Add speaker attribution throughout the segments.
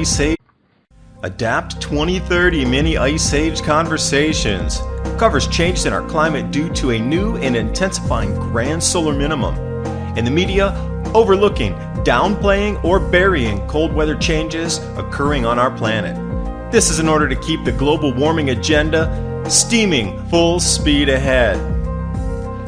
Speaker 1: Ice Age. Adapt 2030 Mini Ice Age Conversations covers changes in our climate due to a new and intensifying grand solar minimum. In the media, overlooking, downplaying, or burying cold weather changes occurring on our planet. This is in order to keep the global warming agenda steaming full speed ahead.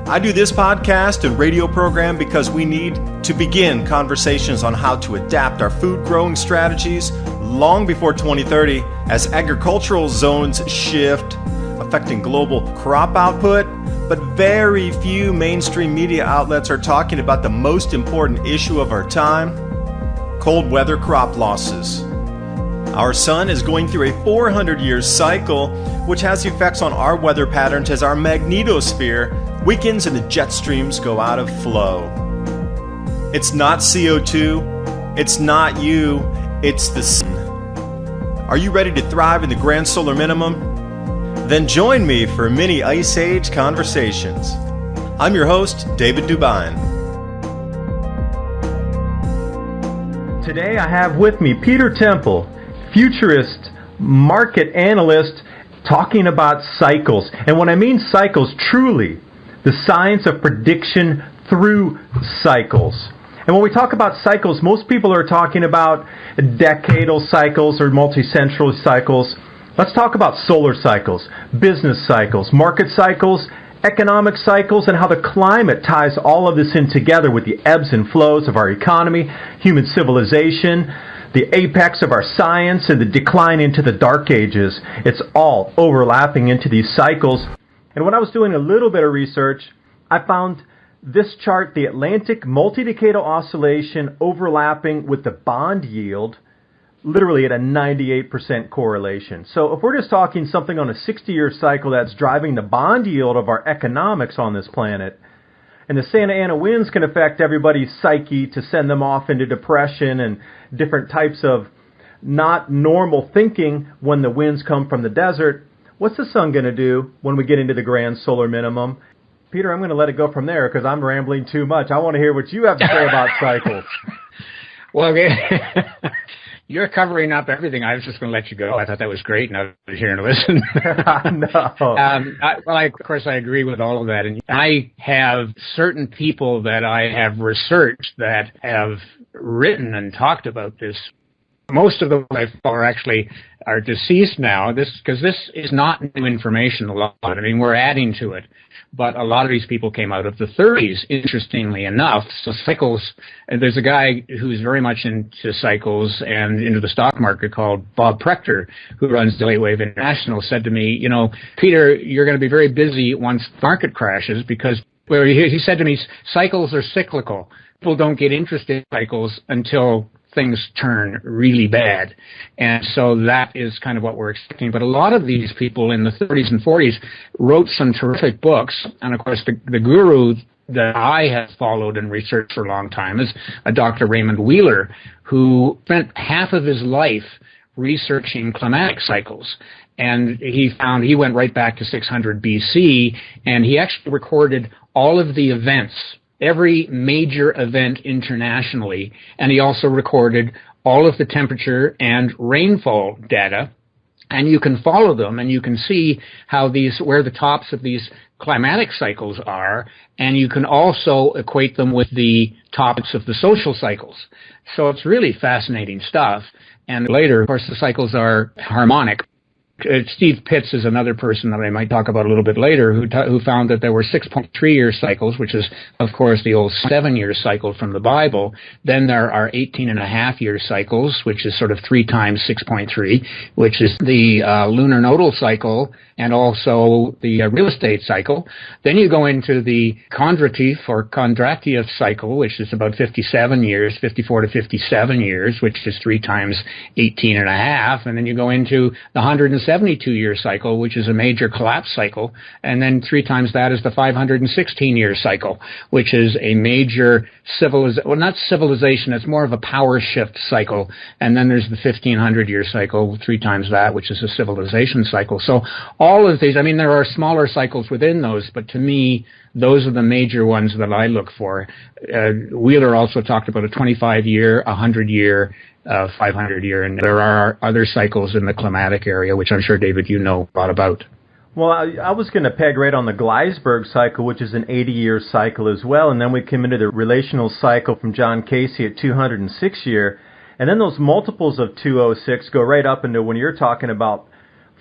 Speaker 1: I do this podcast and radio program because we need to begin conversations on how to adapt our food growing strategies long before 2030 as agricultural zones shift, affecting global crop output, but very few mainstream media outlets are talking about the most important issue of our time, cold weather crop losses. Our sun is going through a 400-year cycle, which has effects on our weather patterns as our magnetosphere weakens and the jet streams go out of flow. It's not CO2, it's not you, it's the sun. Are you ready to thrive in the grand solar minimum? Then join me for Mini Ice Age Conversations. I'm your host, David Dubine. Today I have with me Peter Temple, futurist, market analyst, talking about cycles. And when I mean cycles, truly, the science of prediction through cycles. And when we talk about cycles, most people are talking about decadal cycles or multi-century cycles. Let's talk about solar cycles, business cycles, market cycles, economic cycles, and how the climate ties all of this in together with the ebbs and flows of our economy, human civilization, the apex of our science, and the decline into the dark ages. It's all overlapping into these cycles. And when I was doing a little bit of research, I found this chart, the Atlantic multi-decadal oscillation overlapping with the bond yield, literally at a 98% correlation. So if we're just talking something on a 60-year cycle that's driving the bond yield of our economics on this planet, and the Santa Ana winds can affect everybody's psyche to send them off into depression and different types of not normal thinking when the winds come from the desert, what's the sun going to do when we get into the grand solar minimum? Peter, I'm going to let it go from there because I'm rambling too much. I want to hear what you have to say about cycles.
Speaker 2: Well, you're covering up everything. I was just going to let you go. I thought that was great, and I was here to listen.
Speaker 1: No.
Speaker 2: Of course, I agree with all of that. And I have certain people that I have researched that have written and talked about this. Most of them I follow are deceased now, because this is not new information a lot. I mean, we're adding to it. But a lot of these people came out of the 30s, interestingly enough. So cycles, and there's a guy who's very much into cycles and into the stock market called Bob Prector, who runs Delay Wave International, said to me, Peter, you're going to be very busy once the market crashes because, well, he said to me, cycles are cyclical. People don't get interested in cycles until things turn really bad. And so that is kind of what we're expecting. But a lot of these people in the 30s and 40s wrote some terrific books. And of course, the guru that I have followed and researched for a long time is a Dr. Raymond Wheeler, who spent half of his life researching climatic cycles. And he went right back to 600 BC, and he actually recorded all of the events, every major event internationally, and he also recorded all of the temperature and rainfall data, and you can follow them and you can see where the tops of these climatic cycles are, and you can also equate them with the tops of the social cycles. So it's really fascinating stuff. And later, of course, the cycles are harmonic. Steve Pitts is another person that I might talk about a little bit later who found that there were 6.3-year cycles, which is, of course, the old 7-year cycle from the Bible. Then there are 18.5-year cycles, which is sort of 3 times 6.3, which is the lunar nodal cycle and also the real estate cycle. Then you go into the Kondrativ or Kondratiev cycle, which is about 57 years, 54 to 57 years, which is 3 times 18.5. And then you go into the 172-year cycle, which is a major collapse cycle. And then 3 times that is the 516-year cycle, which is a major not civilization, it's more of a power shift cycle. And then there's the 1500-year cycle, 3 times that, which is a civilization cycle. So all of these, I mean, there are smaller cycles within those, but to me, those are the major ones that I look for. Wheeler also talked about a 25-year, 100-year, 500 year. And there are other cycles in the climatic area, which I'm sure, David, you know a lot about.
Speaker 1: Well, I was going to peg right on the Gleisberg cycle, which is an 80-year cycle as well, and then we come into the relational cycle from John Casey at 206 year, and then those multiples of 206 go right up into when you're talking about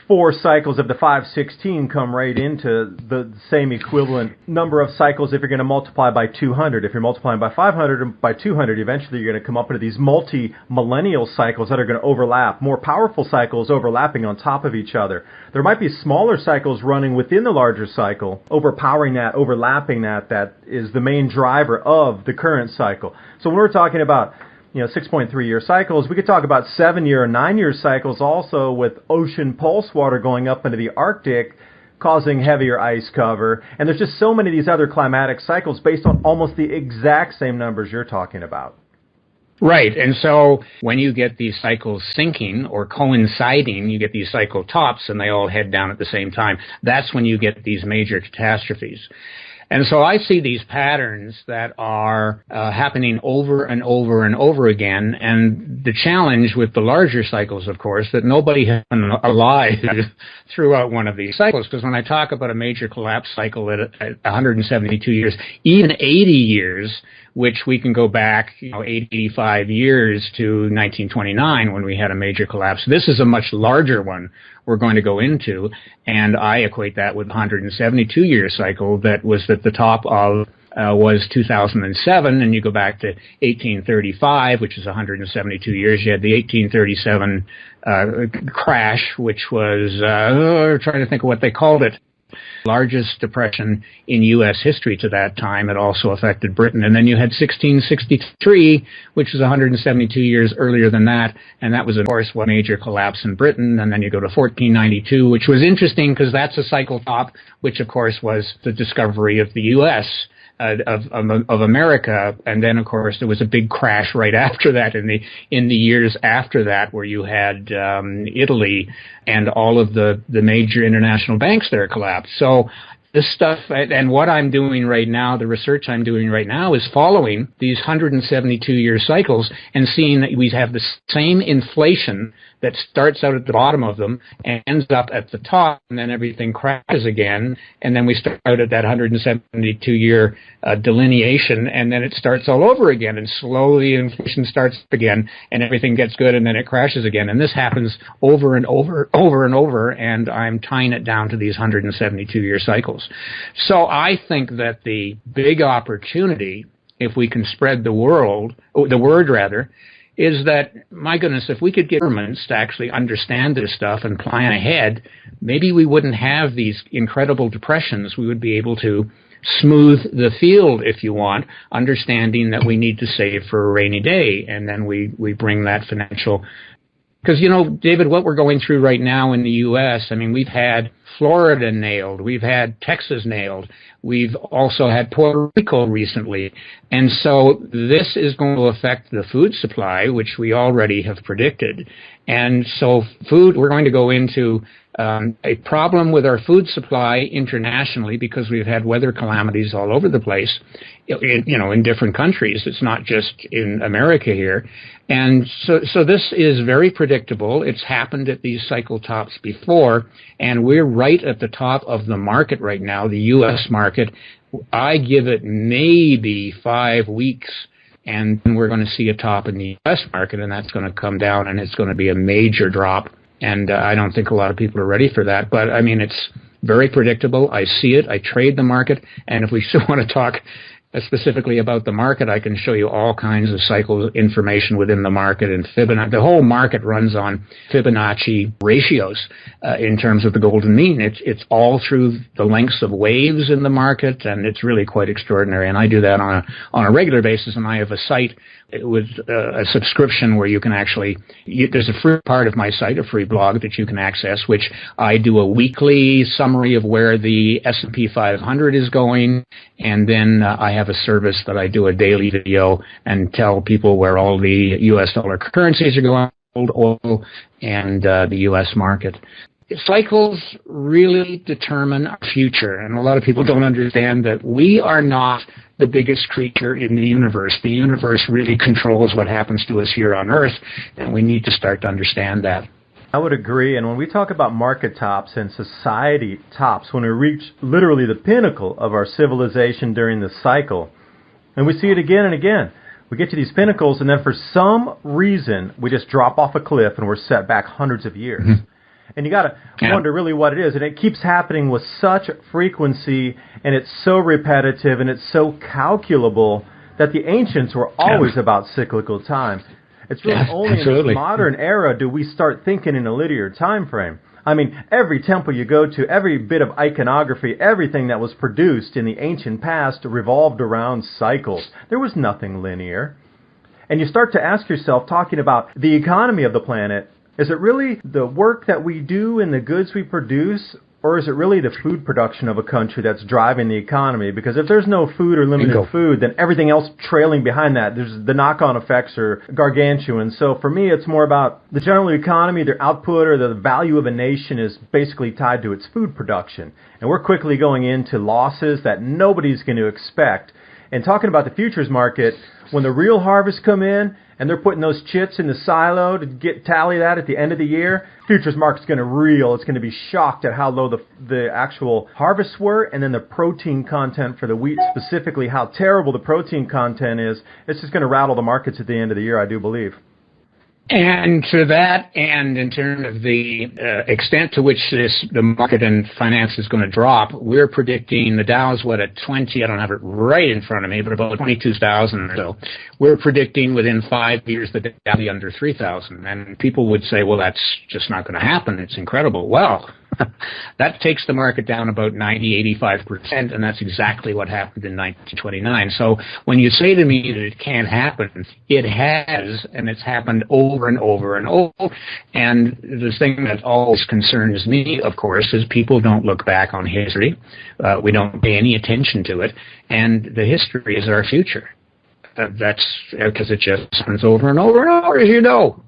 Speaker 1: 4 cycles of the 516 come right into the same equivalent number of cycles if you're going to multiply by 200. If you're multiplying by 500 and by 200, eventually you're going to come up into these multi-millennial cycles that are going to overlap, more powerful cycles overlapping on top of each other. There might be smaller cycles running within the larger cycle, overpowering that, overlapping that is the main driver of the current cycle. So when we're talking about 6.3-year cycles, we could talk about 7-year and 9-year cycles also with ocean pulse water going up into the Arctic, causing heavier ice cover. And there's just so many of these other climatic cycles based on almost the exact same numbers you're talking about.
Speaker 2: Right. And so when you get these cycles syncing or coinciding, you get these cycle tops and they all head down at the same time. That's when you get these major catastrophes. And so I see these patterns that are happening over and over and over again. And the challenge with the larger cycles, of course, that nobody has been alive throughout one of these cycles. Because when I talk about a major collapse cycle at 172 years, even 80 years, which we can go back 85 years to 1929 when we had a major collapse. This is a much larger one we're going to go into, and I equate that with the 172-year cycle that was at the top of was 2007, and you go back to 1835, which is 172 years. You had the 1837 crash, which was, trying to think of what they called it, largest depression in U.S. history to that time. It also affected Britain. And then you had 1663, which was 172 years earlier than that. And that was, of course, one major collapse in Britain. And then you go to 1492, which was interesting because that's a cycle top, which, of course, was the discovery of the U.S., of America. And then, of course, there was a big crash right after that in the years after that, where you had Italy and all of the major international banks there collapsed. So this stuff, and what I'm doing right now, the research I'm doing right now, is following these 172-year cycles and seeing that we have the same inflation that starts out at the bottom of them and ends up at the top, and then everything crashes again, and then we start out at that 172-year delineation, and then it starts all over again, and slowly inflation starts again, and everything gets good, and then it crashes again. And this happens over and over and over, and I'm tying it down to these 172-year cycles. So I think that the big opportunity, if we can spread the word, is that, my goodness, if we could get governments to actually understand this stuff and plan ahead, maybe we wouldn't have these incredible depressions. We would be able to smooth the field, if you want, understanding that we need to save for a rainy day, and then we bring that financial. Because, David, what we're going through right now in the U.S., we've had Florida nailed, we've had Texas nailed, we've also had Puerto Rico recently. And so this is going to affect the food supply, which we already have predicted. And so we're going to go into a problem with our food supply internationally because we've had weather calamities all over the place, in different countries. It's not just in America here. And so this is very predictable. It's happened at these cycle tops before, and we're right at the top of the market right now, the U.S. market. I give it maybe 5 weeks, and we're going to see a top in the U.S. market, and that's going to come down, and it's going to be a major drop. And I don't think a lot of people are ready for that. But, it's very predictable. I see it. I trade the market. And if we still want to talk specifically about the market, I can show you all kinds of cycle information within the market. And Fibonacci, the whole market runs on Fibonacci ratios in terms of the golden mean. It's all through the lengths of waves in the market, and it's really quite extraordinary. And I do that on a regular basis, and I have a site with a subscription where you can actually, there's a free part of my site, a free blog that you can access, which I do a weekly summary of where the S&P 500 is going, and then I have a service that I do a daily video and tell people where all the U.S. dollar currencies are going, gold, oil, and the U.S. market. cycles really determine our future, and a lot of people don't understand that we are not the biggest creature in the universe. The universe really controls what happens to us here on Earth, and we need to start to understand that.
Speaker 1: I would agree, and when we talk about market tops and society tops, when we reach literally the pinnacle of our civilization during this cycle, and we see it again and again, we get to these pinnacles, and then for some reason, we just drop off a cliff and we're set back hundreds of years. Mm-hmm. And you got to wonder really what it is. And it keeps happening with such frequency, and it's so repetitive, and it's so calculable that the ancients were always about cyclical time. It's really only in this modern era do we start thinking in a linear time frame. I mean, every temple you go to, every bit of iconography, everything that was produced in the ancient past revolved around cycles. There was nothing linear. And you start to ask yourself, talking about the economy of the planet, is it really the work that we do and the goods we produce, or is it really the food production of a country that's driving the economy? Because if there's no food or limited food, then everything else trailing behind that, there's the knock-on effects are gargantuan. So for me, it's more about the general economy, their output, or the value of a nation is basically tied to its food production. And we're quickly going into losses that nobody's going to expect. And talking about the futures market, when the real harvests come in, and they're putting those chits in the silo to tally that at the end of the year, futures market's going to reel. It's going to be shocked at how low the actual harvests were, and then the protein content for the wheat specifically, how terrible the protein content is. It's just going to rattle the markets at the end of the year, I do believe.
Speaker 2: And to that end, in terms of the extent to which the market and finance is going to drop, we're predicting the Dow's at 20, I don't have it right in front of me, but about 22,000 or so. We're predicting within 5 years the Dow will be under 3,000. And people would say, well, that's just not going to happen. It's incredible. Well, that takes the market down about 90-85%, and that's exactly what happened in 1929. So when you say to me that it can't happen, it has, and it's happened over and over and over. And the thing that always concerns me, of course, is people don't look back on history. We don't pay any attention to it, and the history is our future. That's because it just happens over and over and over, as you know.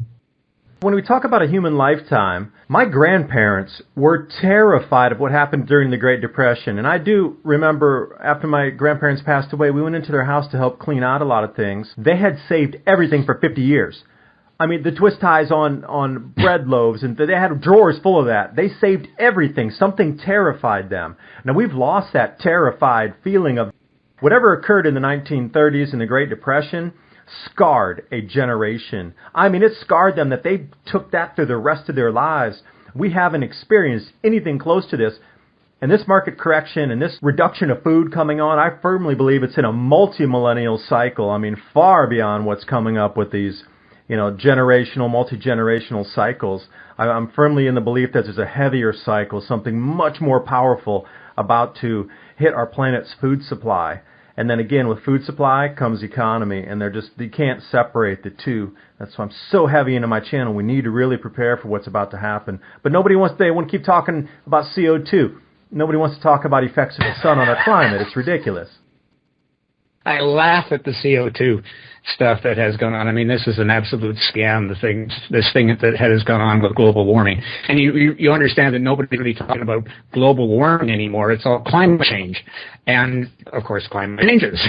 Speaker 1: When we talk about a human lifetime, my grandparents were terrified of what happened during the Great Depression. And I do remember after my grandparents passed away, we went into their house to help clean out a lot of things. They had saved everything for 50 years. I mean, the twist ties on bread loaves, and they had drawers full of that. They saved everything. Something terrified them. Now, we've lost that terrified feeling of whatever occurred in the 1930s and the Great Depression scarred a generation. I mean, it scarred them that they took that through the rest of their lives. We haven't experienced anything close to this. And this market correction and this reduction of food coming on, I firmly believe it's in a multi-millennial cycle. I mean, far beyond what's coming up with these, generational, multi-generational cycles. I'm firmly in the belief that there's a heavier cycle, something much more powerful about to hit our planet's food supply. And then again, with food supply comes economy, and you can't separate the two. That's why I'm so heavy into my channel. We need to really prepare for what's about to happen. But they want to keep talking about CO2. Nobody wants to talk about effects of the sun on our climate. It's ridiculous.
Speaker 2: I laugh at the CO2 stuff that has gone on. I mean, this is an absolute scam, this thing that has gone on with global warming. And you understand that nobody's really talking about global warming anymore. It's all climate change. And, of course, climate changes.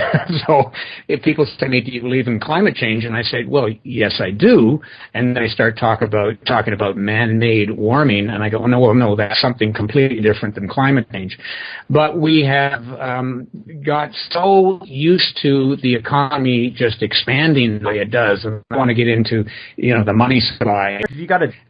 Speaker 2: So if people say to me, do you believe in climate change? And I say, well, yes, I do. And then I start talking about man-made warming. And I go, no, that's something completely different than climate change. But we have got so used to the economy just expanding the way it does. And I want to get into, the money supply.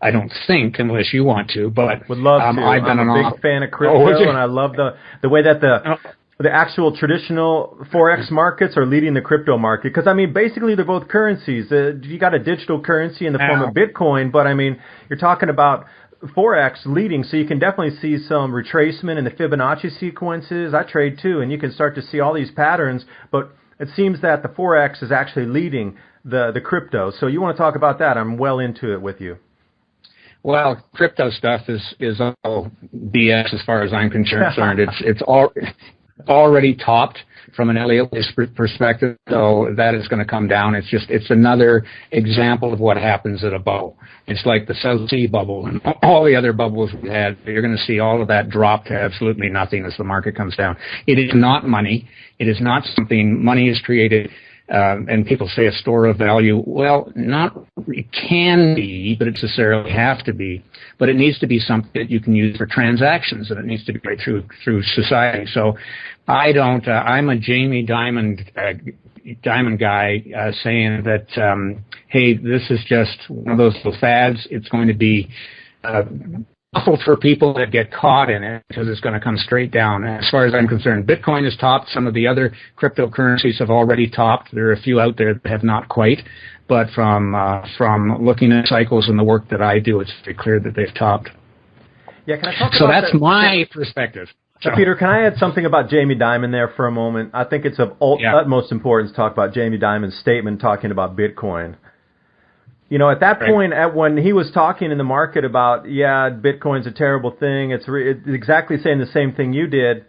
Speaker 2: I don't think, unless you want to, but
Speaker 1: would love to. I'm a big fan of crypto, and I love the way that the actual traditional Forex markets are leading the crypto market. Because, basically they're both currencies. You got a digital currency in the form of Bitcoin, but, you're talking about Forex leading, so you can definitely see some retracement in the Fibonacci sequences. I trade too, and you can start to see all these patterns, but it seems that the Forex is actually leading the crypto. So you want to talk about that? I'm well into it with you.
Speaker 2: Well, crypto stuff is all BS as far as I'm concerned. It's all already topped from an Elliot perspective, so that is going to come down. It's another example of what happens at a bubble. It's like the South Sea bubble and all the other bubbles we had. You're going to see all of that drop to absolutely nothing as the market comes down. It is not money. It is not something money is created. And people say a store of value. Well, it can be, but it necessarily have to be. But it needs to be something that you can use for transactions, and it needs to be right through society. So I'm a Jamie Dimon guy saying that, hey, this is just one of those little fads. It's going to be awful for people that get caught in it because it's going to come straight down. As far as I'm concerned, Bitcoin has topped. Some of the other cryptocurrencies have already topped. There are a few out there that have not quite. But from looking at cycles and the work that I do, it's very clear that they've topped.
Speaker 1: Yeah, can I talk
Speaker 2: so
Speaker 1: about
Speaker 2: that's my perspective. So,
Speaker 1: Peter, can I add something about Jamie Dimon there for a moment? I think it's of utmost importance to talk about Jamie Dimon's statement talking about Bitcoin. You know, at that point, when he was talking in the market about, Bitcoin's a terrible thing, it's exactly saying the same thing you did.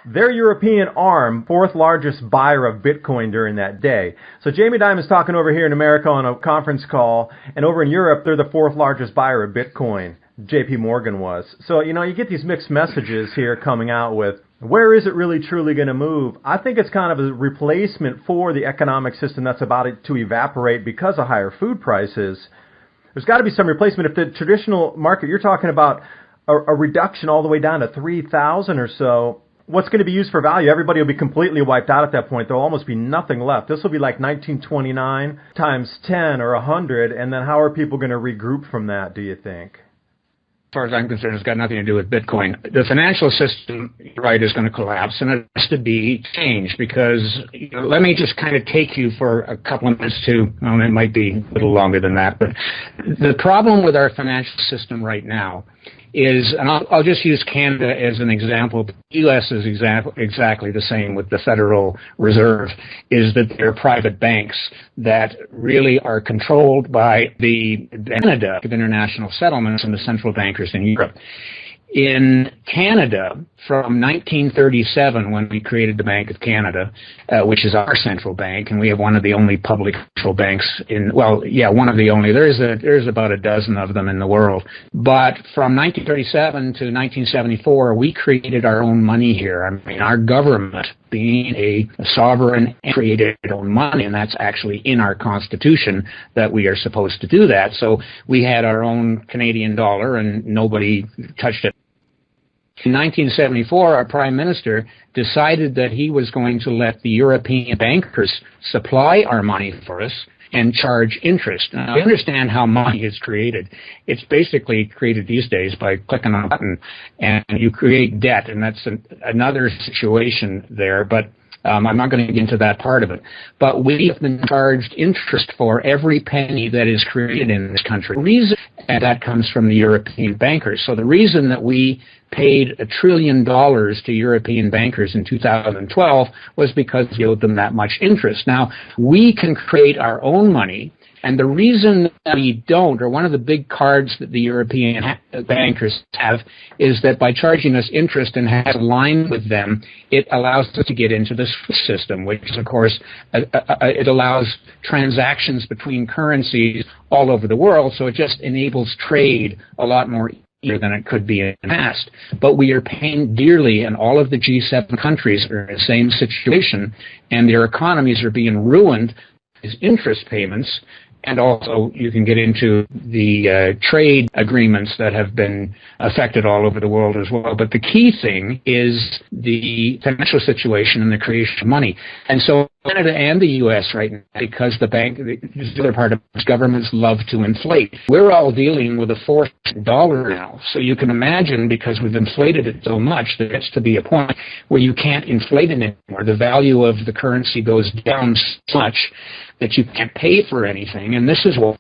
Speaker 1: Their European arm, fourth largest buyer of Bitcoin during that day. So Jamie Dimon's talking over here in America on a conference call, and over in Europe, they're the fourth largest buyer of Bitcoin. JP Morgan was. So, you know, you get these mixed messages here coming out with, where is it really truly going to move? I think it's kind of a replacement for the economic system that's about to evaporate because of higher food prices. There's got to be some replacement. If the traditional market, you're talking about a reduction all the way down to 3,000 or so, what's going to be used for value? Everybody will be completely wiped out at that point. There'll almost be nothing left. This will be like 1929 times 10 or 100, and then how are people going to regroup from that, do you think?
Speaker 2: As far as I'm concerned, it's got nothing to do with Bitcoin. The financial system, right, is going to collapse, and it has to be changed because, let me just kind of take you for a couple of minutes to, it might be a little longer than that, but the problem with our financial system right now is, and I'll just use Canada as an example. The U.S. is exactly the same with the Federal Reserve, is that they're private banks that really are controlled by the Canada of international settlements and the central bankers in Europe. In Canada, from 1937, when we created the Bank of Canada, which is our central bank, and we have one of the only public central banks one of the only. There's about a dozen of them in the world. But from 1937 to 1974, we created our own money here. I mean, our government, being a sovereign, created its own money, and that's actually in our Constitution that we are supposed to do that. So we had our own Canadian dollar, and nobody touched it. In 1974, our Prime Minister decided that he was going to let the European bankers supply our money for us and charge interest. Now, I understand how money is created. It's basically created these days by clicking on a button, and you create debt, and that's another situation there, but I'm not going to get into that part of it. But we have been charged interest for every penny that is created in this country. The reason, and that comes from the European bankers. So the reason that we paid $1 trillion to European bankers in 2012 was because we owed them that much interest. Now, we can create our own money, and the reason that we don't, or one of the big cards that the European bankers have, is that by charging us interest and has a line with them, it allows us to get into the SWIFT system, which is, of course, it allows transactions between currencies all over the world, so it just enables trade a lot more than it could be in the past. But we are paying dearly, and all of the G7 countries are in the same situation, and their economies are being ruined as interest payments. And also, you can get into the trade agreements that have been affected all over the world as well. But the key thing is the financial situation and the creation of money. And so Canada and the U.S. right now, because the other part of it, governments love to inflate. We're all dealing with a fourth dollar now. So you can imagine, because we've inflated it so much, there gets to be a point where you can't inflate it anymore. The value of the currency goes down so much that you can't pay for anything. And this is why,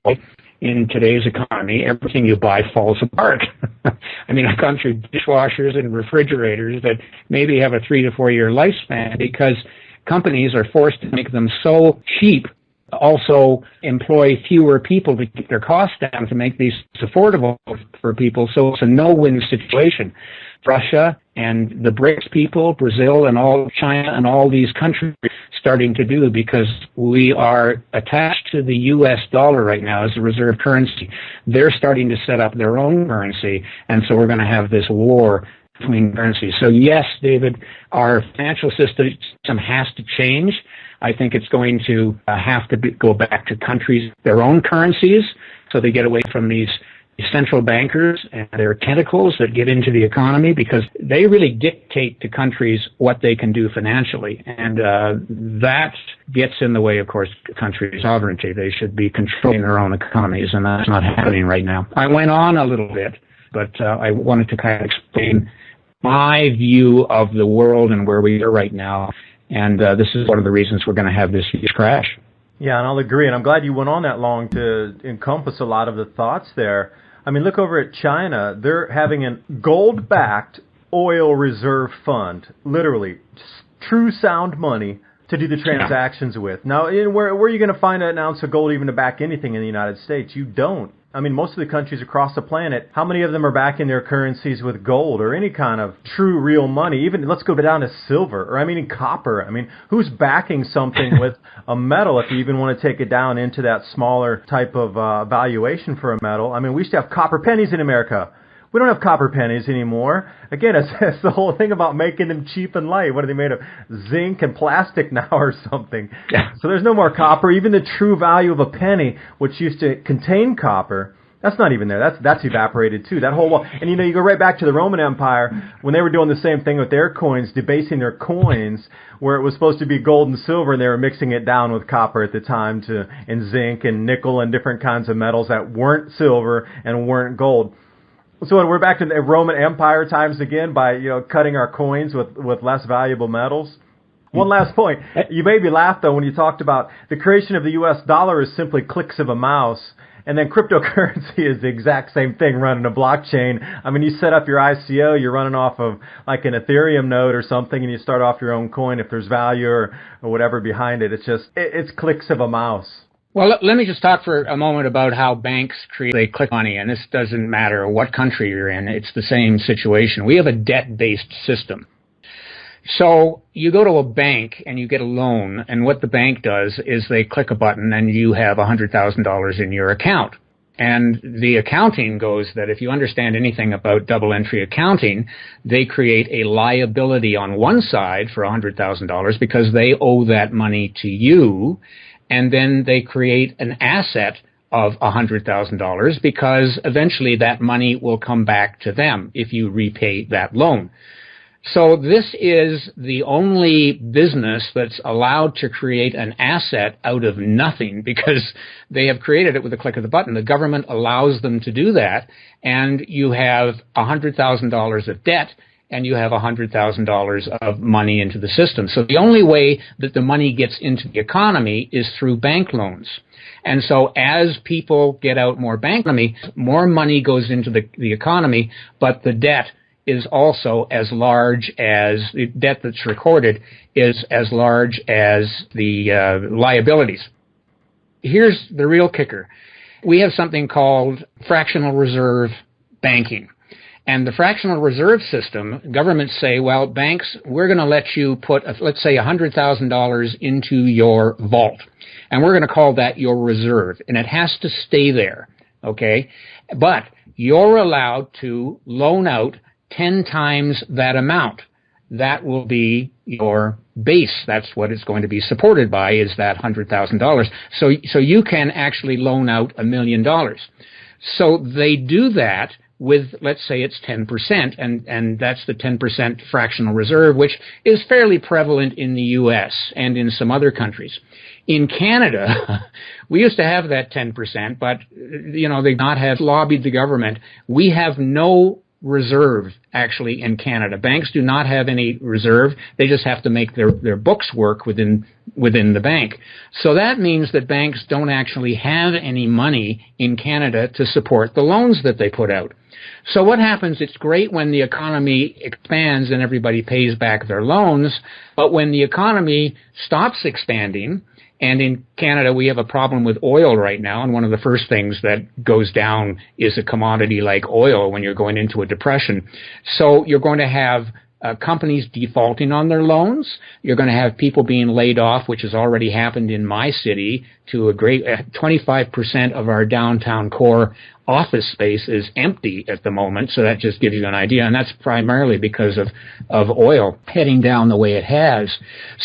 Speaker 2: in today's economy, everything you buy falls apart. I mean, I've gone through dishwashers and refrigerators that maybe have a 3 to 4 year lifespan because companies are forced to make them so cheap, also employ fewer people to keep their costs down to make these affordable for people. So it's a no-win situation. Russia And the BRICS people, Brazil and all China and all these countries starting to do, because we are attached to the U.S. dollar right now as a reserve currency. They're starting to set up their own currency, and so we're going to have this war between currencies. So yes, David, our financial system has to change. I think it's going to have to go back to countries, their own currencies, so they get away from these central bankers and their tentacles that get into the economy, because they really dictate to countries what they can do financially. And that gets in the way, of course, countries' sovereignty. They should be controlling their own economies, and that's not happening right now. I went on a little bit, but I wanted to kind of explain my view of the world and where we are right now. And this is one of the reasons we're going to have this huge crash.
Speaker 1: Yeah, and I'll agree. And I'm glad you went on that long to encompass a lot of the thoughts there. I mean, look over at China. They're having a gold-backed oil reserve fund, literally true sound money to do the transactions with. Now, where are you going to find an ounce of gold even to back anything in the United States? You don't. I mean, most of the countries across the planet, how many of them are backing their currencies with gold or any kind of true, real money? Even, let's go down to silver, or copper. I mean, who's backing something with a metal if you even want to take it down into that smaller type of valuation for a metal? I mean, we used to have copper pennies in America. We don't have copper pennies anymore. Again, it's the whole thing about making them cheap and light. What are they made of? Zinc and plastic now or something. So there's no more copper. Even the true value of a penny, which used to contain copper, that's not even there. That's evaporated too. That whole wall. And you go right back to the Roman Empire when they were doing the same thing with their coins, debasing their coins, where it was supposed to be gold and silver, and they were mixing it down with copper at the time and zinc and nickel and different kinds of metals that weren't silver and weren't gold. So we're back to the Roman Empire times again by cutting our coins with less valuable metals. One last point. You made me laugh, though, when you talked about the creation of the U.S. dollar is simply clicks of a mouse, and then cryptocurrency is the exact same thing running a blockchain. I mean, you set up your ICO, you're running off of like an Ethereum node or something, and you start off your own coin if there's value or whatever behind it. It's clicks of a mouse.
Speaker 2: Well, let me just talk for a moment about how banks create click money, and this doesn't matter what country you're in. It's the same situation. We have a debt-based system. So you go to a bank and you get a loan, and what the bank does is they click a button and you have $100,000 in your account. And the accounting goes that if you understand anything about double entry accounting, they create a liability on one side for $100,000 because they owe that money to you. And then they create an asset of $100,000 because eventually that money will come back to them if you repay that loan. So this is the only business that's allowed to create an asset out of nothing because they have created it with a click of the button. The government allows them to do that, and you have $100,000 of debt and you have $100,000 of money into the system. So the only way that the money gets into the economy is through bank loans. And so as people get out more bank money, more money goes into the economy, but the debt is also as large as the debt that's recorded is as large as the liabilities. Here's the real kicker. We have something called fractional reserve banking. And the fractional reserve system, governments say, well, banks, we're going to let you put, let's say, $100,000 into your vault. And we're going to call that your reserve. And it has to stay there, okay? But you're allowed to loan out 10 times that amount. That will be your base. That's what it's going to be supported by, is that $100,000. So you can actually loan out $1 million. So they do that with, let's say it's 10%, and that's the 10% fractional reserve, which is fairly prevalent in the U.S. and in some other countries. In Canada, we used to have that 10%, but, they not have lobbied the government. We have no reserve, actually, in Canada. Banks do not have any reserve. They just have to make their books work within the bank. So that means that banks don't actually have any money in Canada to support the loans that they put out. So what happens, it's great when the economy expands and everybody pays back their loans, but when the economy stops expanding And in Canada, we have a problem with oil right now. And one of the first things that goes down is a commodity like oil when you're going into a depression. So you're going to have companies defaulting on their loans. You're going to have people being laid off, which has already happened in my city. To a great 25% of our downtown core office space is empty at the moment. So that just gives you an idea. And that's primarily because of oil heading down the way it has.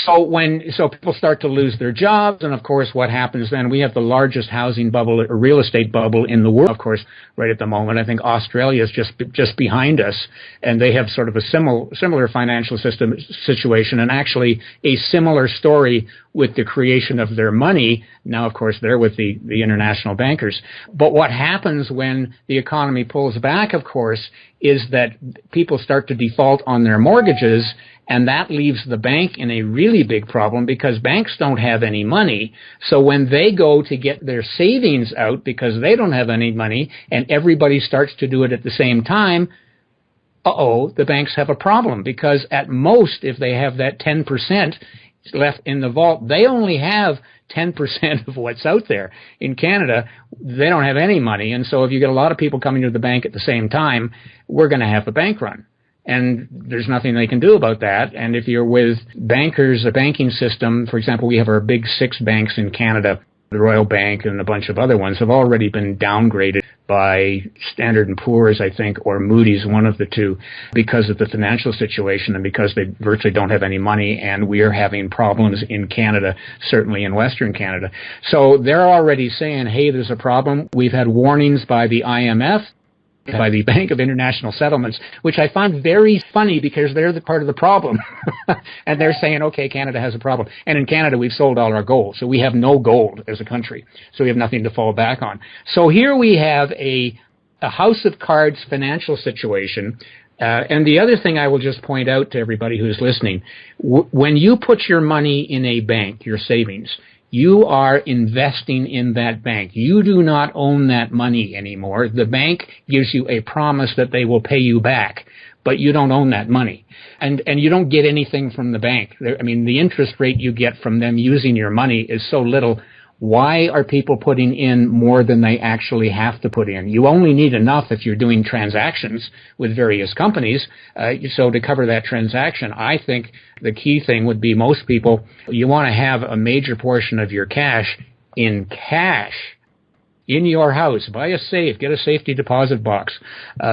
Speaker 2: So people start to lose their jobs. And of course, what happens then? We have the largest housing bubble, or real estate bubble in the world, of course, right at the moment. I think Australia is just behind us, and they have sort of a similar financial system situation, and actually a similar story with the creation of their money. Now, of course, they're with the international bankers. But what happens when the economy pulls back, of course, is that people start to default on their mortgages, and that leaves the bank in a really big problem because banks don't have any money. So when they go to get their savings out because they don't have any money and everybody starts to do it at the same time, the banks have a problem, because at most, if they have that 10% left in the vault, they only have 10% of what's out there. In Canada, they don't have any money. And so if you get a lot of people coming to the bank at the same time, we're going to have a bank run. And there's nothing they can do about that. And if you're with bankers, a banking system, for example, we have our big 6 banks in Canada, the Royal Bank and a bunch of other ones, have already been downgraded by Standard & Poor's, I think, or Moody's, one of the two, because of the financial situation and because they virtually don't have any money, and we are having problems in Canada, certainly in Western Canada. So they're already saying, hey, there's a problem. We've had warnings by the IMF, by the Bank of International Settlements, which I find very funny because they're the part of the problem. And they're saying, okay, Canada has a problem. And in Canada, we've sold all our gold. So we have no gold as a country. So we have nothing to fall back on. So here we have a house of cards financial situation. And the other thing I will just point out to everybody who's listening, when you put your money in a bank, your savings, you are investing in that bank. You do not own that money anymore. The bank gives you a promise that they will pay you back, but you don't own that money. And you don't get anything from the bank. I mean, the interest rate you get from them using your money is so little. Why are people putting in more than they actually have to put in? You only need enough if you're doing transactions with various companies. So to cover that transaction, I think the key thing would be most people, you want to have a major portion of your cash in cash in your house. Buy a safe. Get a safety deposit box.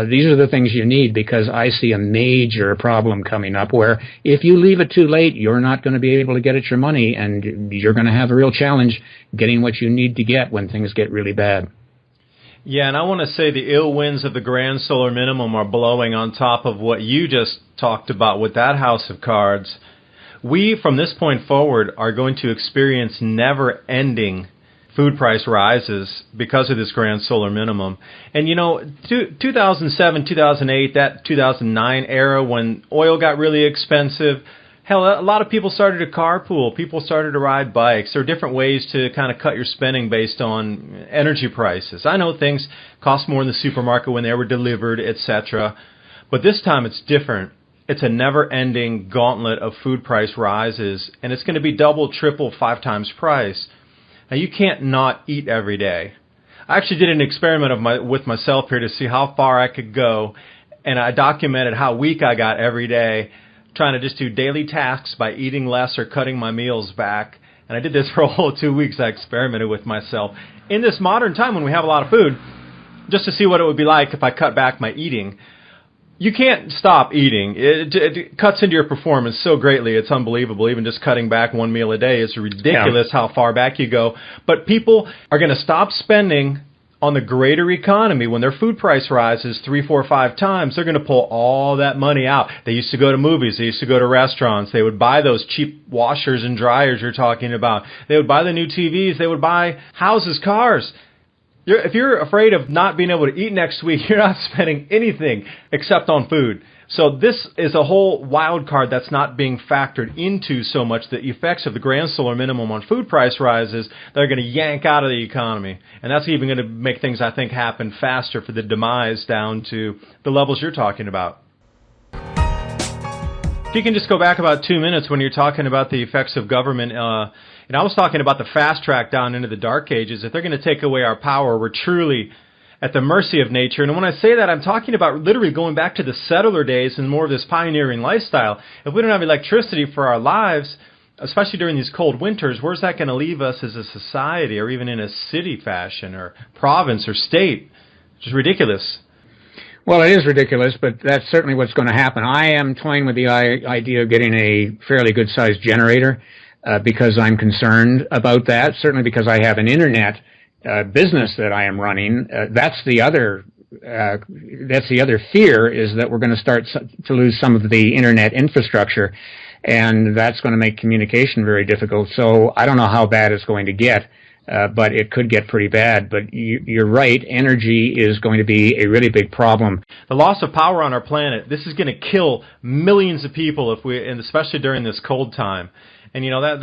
Speaker 2: These are the things you need, because I see a major problem coming up where if you leave it too late, you're not going to be able to get at your money, and you're going to have a real challenge getting what you need to get when things get really bad.
Speaker 1: Yeah, and I want to say the ill winds of the grand solar minimum are blowing on top of what you just talked about with that house of cards. We, from this point forward, are going to experience never-ending food price rises because of this grand solar minimum. And, 2007, 2008, that 2009 era when oil got really expensive, hell, a lot of people started to carpool. People started to ride bikes. There are different ways to kind of cut your spending based on energy prices. I know things cost more in the supermarket when they were delivered, etc. But this time it's different. It's a never-ending gauntlet of food price rises, and it's going to be double, triple, 5 times price. Now, you can't not eat every day. I actually did an experiment with myself here to see how far I could go, and I documented how weak I got every day, trying to just do daily tasks by eating less or cutting my meals back. And I did this for a whole 2 weeks. I experimented with myself in this modern time when we have a lot of food, just to see what it would be like if I cut back my eating. You can't stop eating. It cuts into your performance so greatly. It's unbelievable. Even just cutting back 1 meal a day, it's ridiculous how far back you go. But people are going to stop spending on the greater economy. When their food price rises 3, 4, 5 times, they're going to pull all that money out. They used to go to movies. They used to go to restaurants. They would buy those cheap washers and dryers you're talking about. They would buy the new TVs. They would buy houses, cars. If you're afraid of not being able to eat next week, you're not spending anything except on food. So this is a whole wild card that's not being factored into so much, the effects of the grand solar minimum on food price rises that are going to yank out of the economy. And that's even going to make things, I think, happen faster for the demise down to the levels you're talking about. you can just go back about 2 minutes when you're talking about the effects of government, and I was talking about the fast track down into the dark ages. If they're going to take away our power, we're truly at the mercy of nature. And when I say that, I'm talking about literally going back to the settler days and more of this pioneering lifestyle. If we don't have electricity for our lives, especially during these cold winters, where's that going to leave us as a society, or even in a city fashion or province or state? Which is ridiculous.
Speaker 2: Well, it is ridiculous, but that's certainly what's going to happen. I am toying with the idea of getting a fairly good-sized generator because I'm concerned about that, certainly because I have an internet business that I am running. That's the other fear, is that we're going to start to lose some of the internet infrastructure, and that's going to make communication very difficult. So I don't know how bad it's going to get. But it could get pretty bad. But you're right, energy is going to be a really big problem.
Speaker 1: The loss of power on our planet, this is going to kill millions of people, and especially during this cold time. And you know,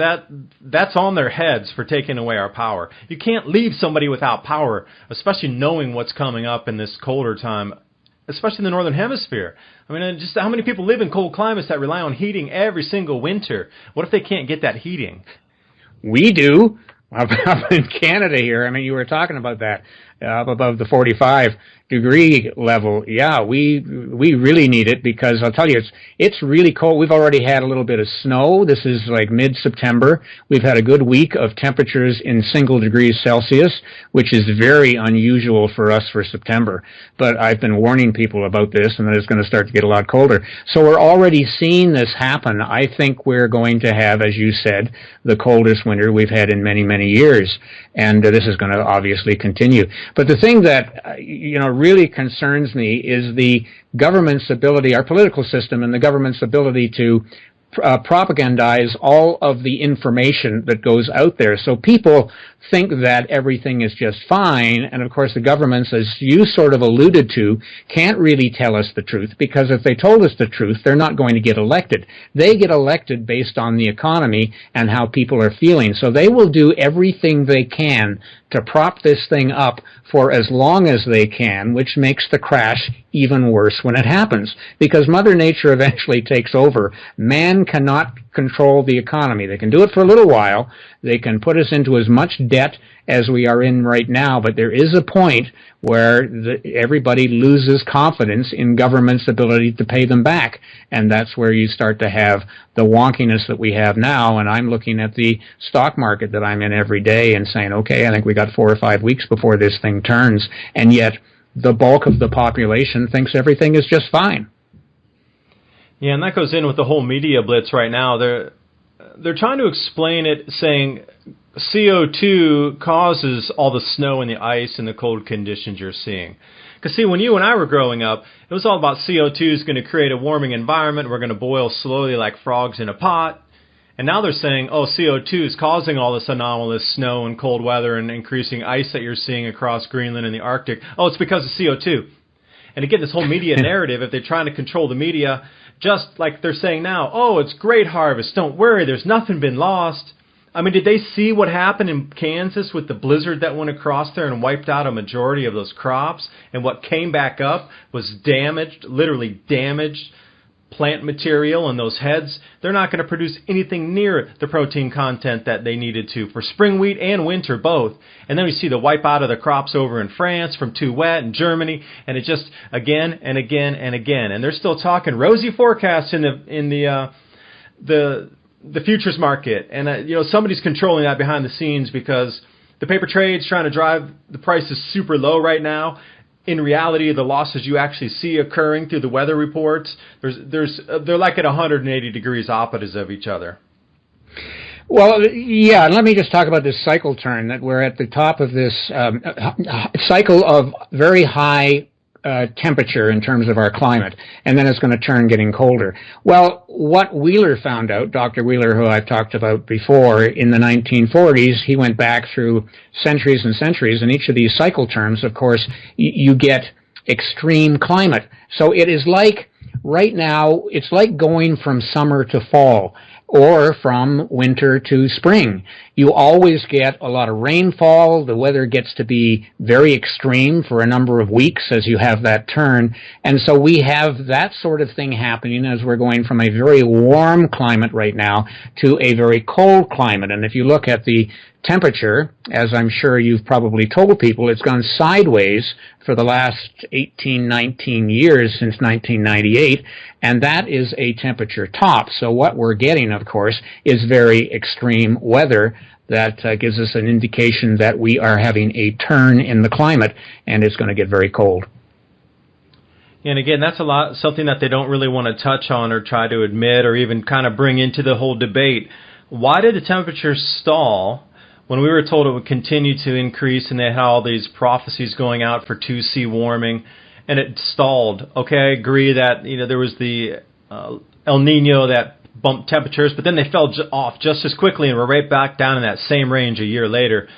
Speaker 1: that's on their heads for taking away our power. You can't leave somebody without power, especially knowing what's coming up in this colder time, especially in the Northern Hemisphere. I mean, just how many people live in cold climates that rely on heating every single winter? What if they can't get that heating?
Speaker 2: We do. Up in Canada here, I mean, you were talking about that, up above the 45-degree level. Yeah, we really need it, because I'll tell you, it's really cold. We've already had a little bit of snow. This is like mid-September. We've had a good week of temperatures in single degrees Celsius, which is very unusual for us for September. But I've been warning people about this, and that it's going to start to get a lot colder. So we're already seeing this happen. I think we're going to have, as you said, the coldest winter we've had in many, many years. And this is going to obviously continue. But the thing that, really concerns me is the government's ability, our political system and the government's ability to propagandize all of the information that goes out there. So people think that everything is just fine, and of course the governments, as you sort of alluded to, can't really tell us the truth, because if they told us the truth, they're not going to get elected. They get elected based on the economy and how people are feeling. So they will do everything they can to prop this thing up for as long as they can, which makes the crash even worse when it happens, because Mother Nature eventually takes over. Man cannot control the economy. They can do it for a little while. They can put us into as much debt as we are in right now, but there is a point where everybody loses confidence in government's ability to pay them back, and that's where you start to have the wonkiness that we have now. And I'm looking at the stock market that I'm in every day and saying, okay, I think we got 4 or 5 weeks before this thing turns, and yet the bulk of the population thinks everything is just fine.
Speaker 1: Yeah, and that goes in with the whole media blitz right now. They're trying to explain it, saying CO2 causes all the snow and the ice and the cold conditions you're seeing. Because, see, when you and I were growing up, it was all about CO2 is going to create a warming environment. We're going to boil slowly like frogs in a pot. And now they're saying, oh, CO2 is causing all this anomalous snow and cold weather and increasing ice that you're seeing across Greenland and the Arctic. Oh, it's because of CO2. And again, this whole media narrative, if they're trying to control the media, just like they're saying now, oh, it's great harvest, don't worry, there's nothing been lost. I mean, did they see what happened in Kansas with the blizzard that went across there and wiped out a majority of those crops? And what came back up was damaged, literally damaged plant material, and those heads, they're not going to produce anything near the protein content that they needed to for spring wheat and winter both. And then we see the wipe out of the crops over in France from too wet, and Germany, and it just again and again and again. And they're still talking rosy forecasts in the futures market, and somebody's controlling that behind the scenes, because the paper trade's trying to drive the prices super low right now. In reality, the losses you actually see occurring through the weather reports, they're like at 180 degrees opposites of each other.
Speaker 2: Well, yeah, and let me just talk about this cycle turn, that we're at the top of this cycle of very high temperature in terms of our climate, and then it's going to turn getting colder. Well, what Wheeler found out, Dr. Wheeler, who I've talked about before, in the 1940s, he went back through centuries and centuries, and each of these cycle terms, of course, you get extreme climate. So it is like right now it's like going from summer to fall or from winter to spring. You always get a lot of rainfall. The weather gets to be very extreme for a number of weeks as you have that turn. And so we have that sort of thing happening as we're going from a very warm climate right now to a very cold climate. And if you look at the temperature, as I'm sure you've probably told people, it's gone sideways for the last 18, 19 years since 1998, and that is a temperature top. So what we're getting, of course, is very extreme weather that gives us an indication that we are having a turn in the climate, and it's going to get very cold.
Speaker 1: And again, that's something that they don't really want to touch on or try to admit or even kind of bring into the whole debate. Why did the temperature stall when we were told it would continue to increase, and they had all these prophecies going out for 2C warming, and it stalled? Okay, I agree that there was the El Nino that bumped temperatures, but then they fell off just as quickly and were right back down in that same range a year later.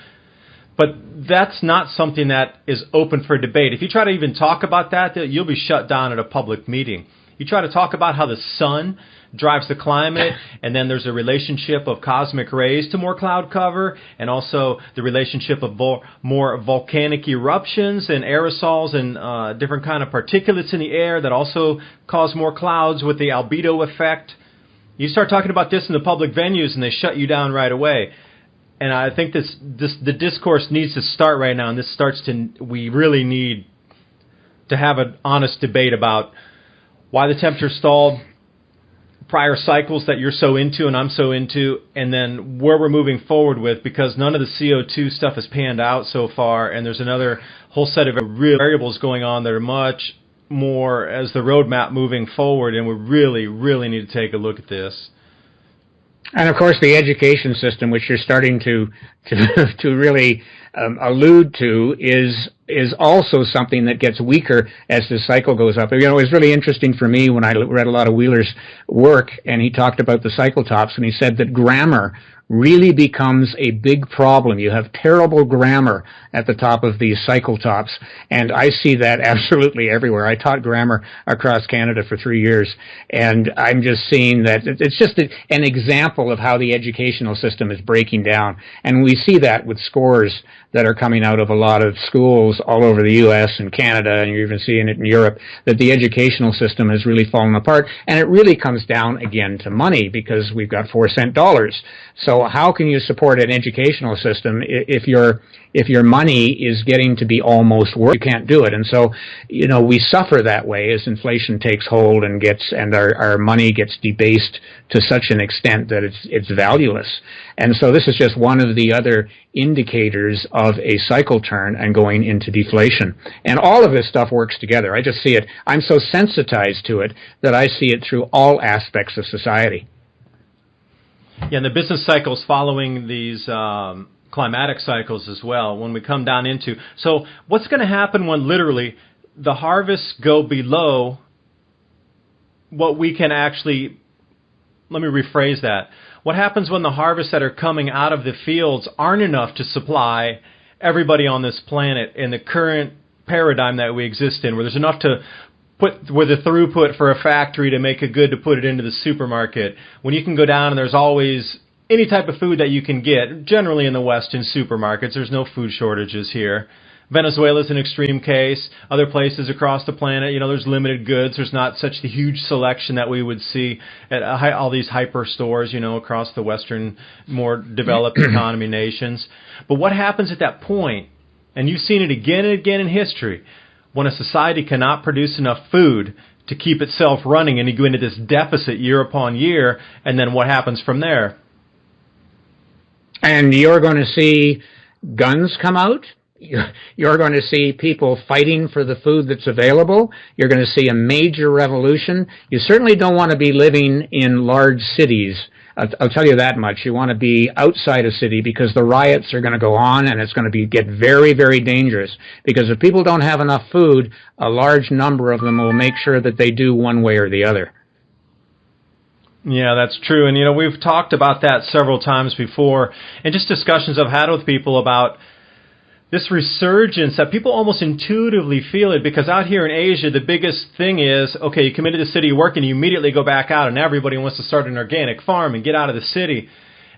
Speaker 1: But that's not something that is open for debate. If you try to even talk about that, you'll be shut down at a public meeting. You try to talk about how the sun drives the climate, and then there's a relationship of cosmic rays to more cloud cover, and also the relationship of more volcanic eruptions and aerosols and different kind of particulates in the air that also cause more clouds with the albedo effect. You start talking about this in the public venues, and they shut you down right away. And I think the discourse needs to start right now, and we really need to have an honest debate about why the temperature stalled, prior cycles that you're so into and I'm so into, and then where we're moving forward with, because none of the CO2 stuff has panned out so far, and there's another whole set of real variables going on that are much more as the roadmap moving forward, and we really, really need to take a look at this.
Speaker 2: And of course, the education system, which you're starting to really allude to, is also something that gets weaker as the cycle goes up. It was really interesting for me when I read a lot of Wheeler's work, and he talked about the cycle tops, and he said that grammar really becomes a big problem. You have terrible grammar at the top of these cycle tops, and I see that absolutely everywhere. I taught grammar across Canada for 3 years, and I'm just seeing that it's just an example of how the educational system is breaking down, and we see that with scores that are coming out of a lot of schools all over the U.S. and Canada, and you're even seeing it in Europe, that the educational system has really fallen apart, and it really comes down again to money, because we've got 4-cent dollars. So how can you support an educational system if your money is getting to be almost worth? You can't do it. And so, we suffer that way as inflation takes hold and our money gets debased to such an extent that it's valueless. And so this is just one of the other indicators of a cycle turn and going into deflation. And all of this stuff works together. I just see it. I'm so sensitized to it that I see it through all aspects of society.
Speaker 1: Yeah, and the business cycles following these climatic cycles as well, when we come down into. So what's going to happen when literally the harvests go below what we can actually, let me rephrase that. What happens when the harvests that are coming out of the fields aren't enough to supply everybody on this planet in the current paradigm that we exist in, where there's enough to put with a throughput for a factory to make a good to put it into the supermarket, when you can go down and there's always any type of food that you can get, generally in the West in supermarkets. There's no food shortages here. Venezuela's an extreme case. Other places across the planet, there's limited goods. There's not such the huge selection that we would see at all these hyper stores, across the Western, more developed economy nations. But what happens at that point, and you've seen it again and again in history, when a society cannot produce enough food to keep itself running, and you go into this deficit year upon year, and then what happens from there?
Speaker 2: And you're going to see guns come out. You're going to see people fighting for the food that's available. You're going to see a major revolution. You certainly don't want to be living in large cities. I'll tell you that much. You want to be outside a city, because the riots are going to go on, and it's going to get very, very dangerous. Because if people don't have enough food, a large number of them will make sure that they do one way or the other.
Speaker 1: Yeah, that's true. And, we've talked about that several times before, and just discussions I've had with people about this resurgence that people almost intuitively feel it, because out here in Asia, the biggest thing is, okay, you come into the city, you work, and you immediately go back out, and everybody wants to start an organic farm and get out of the city.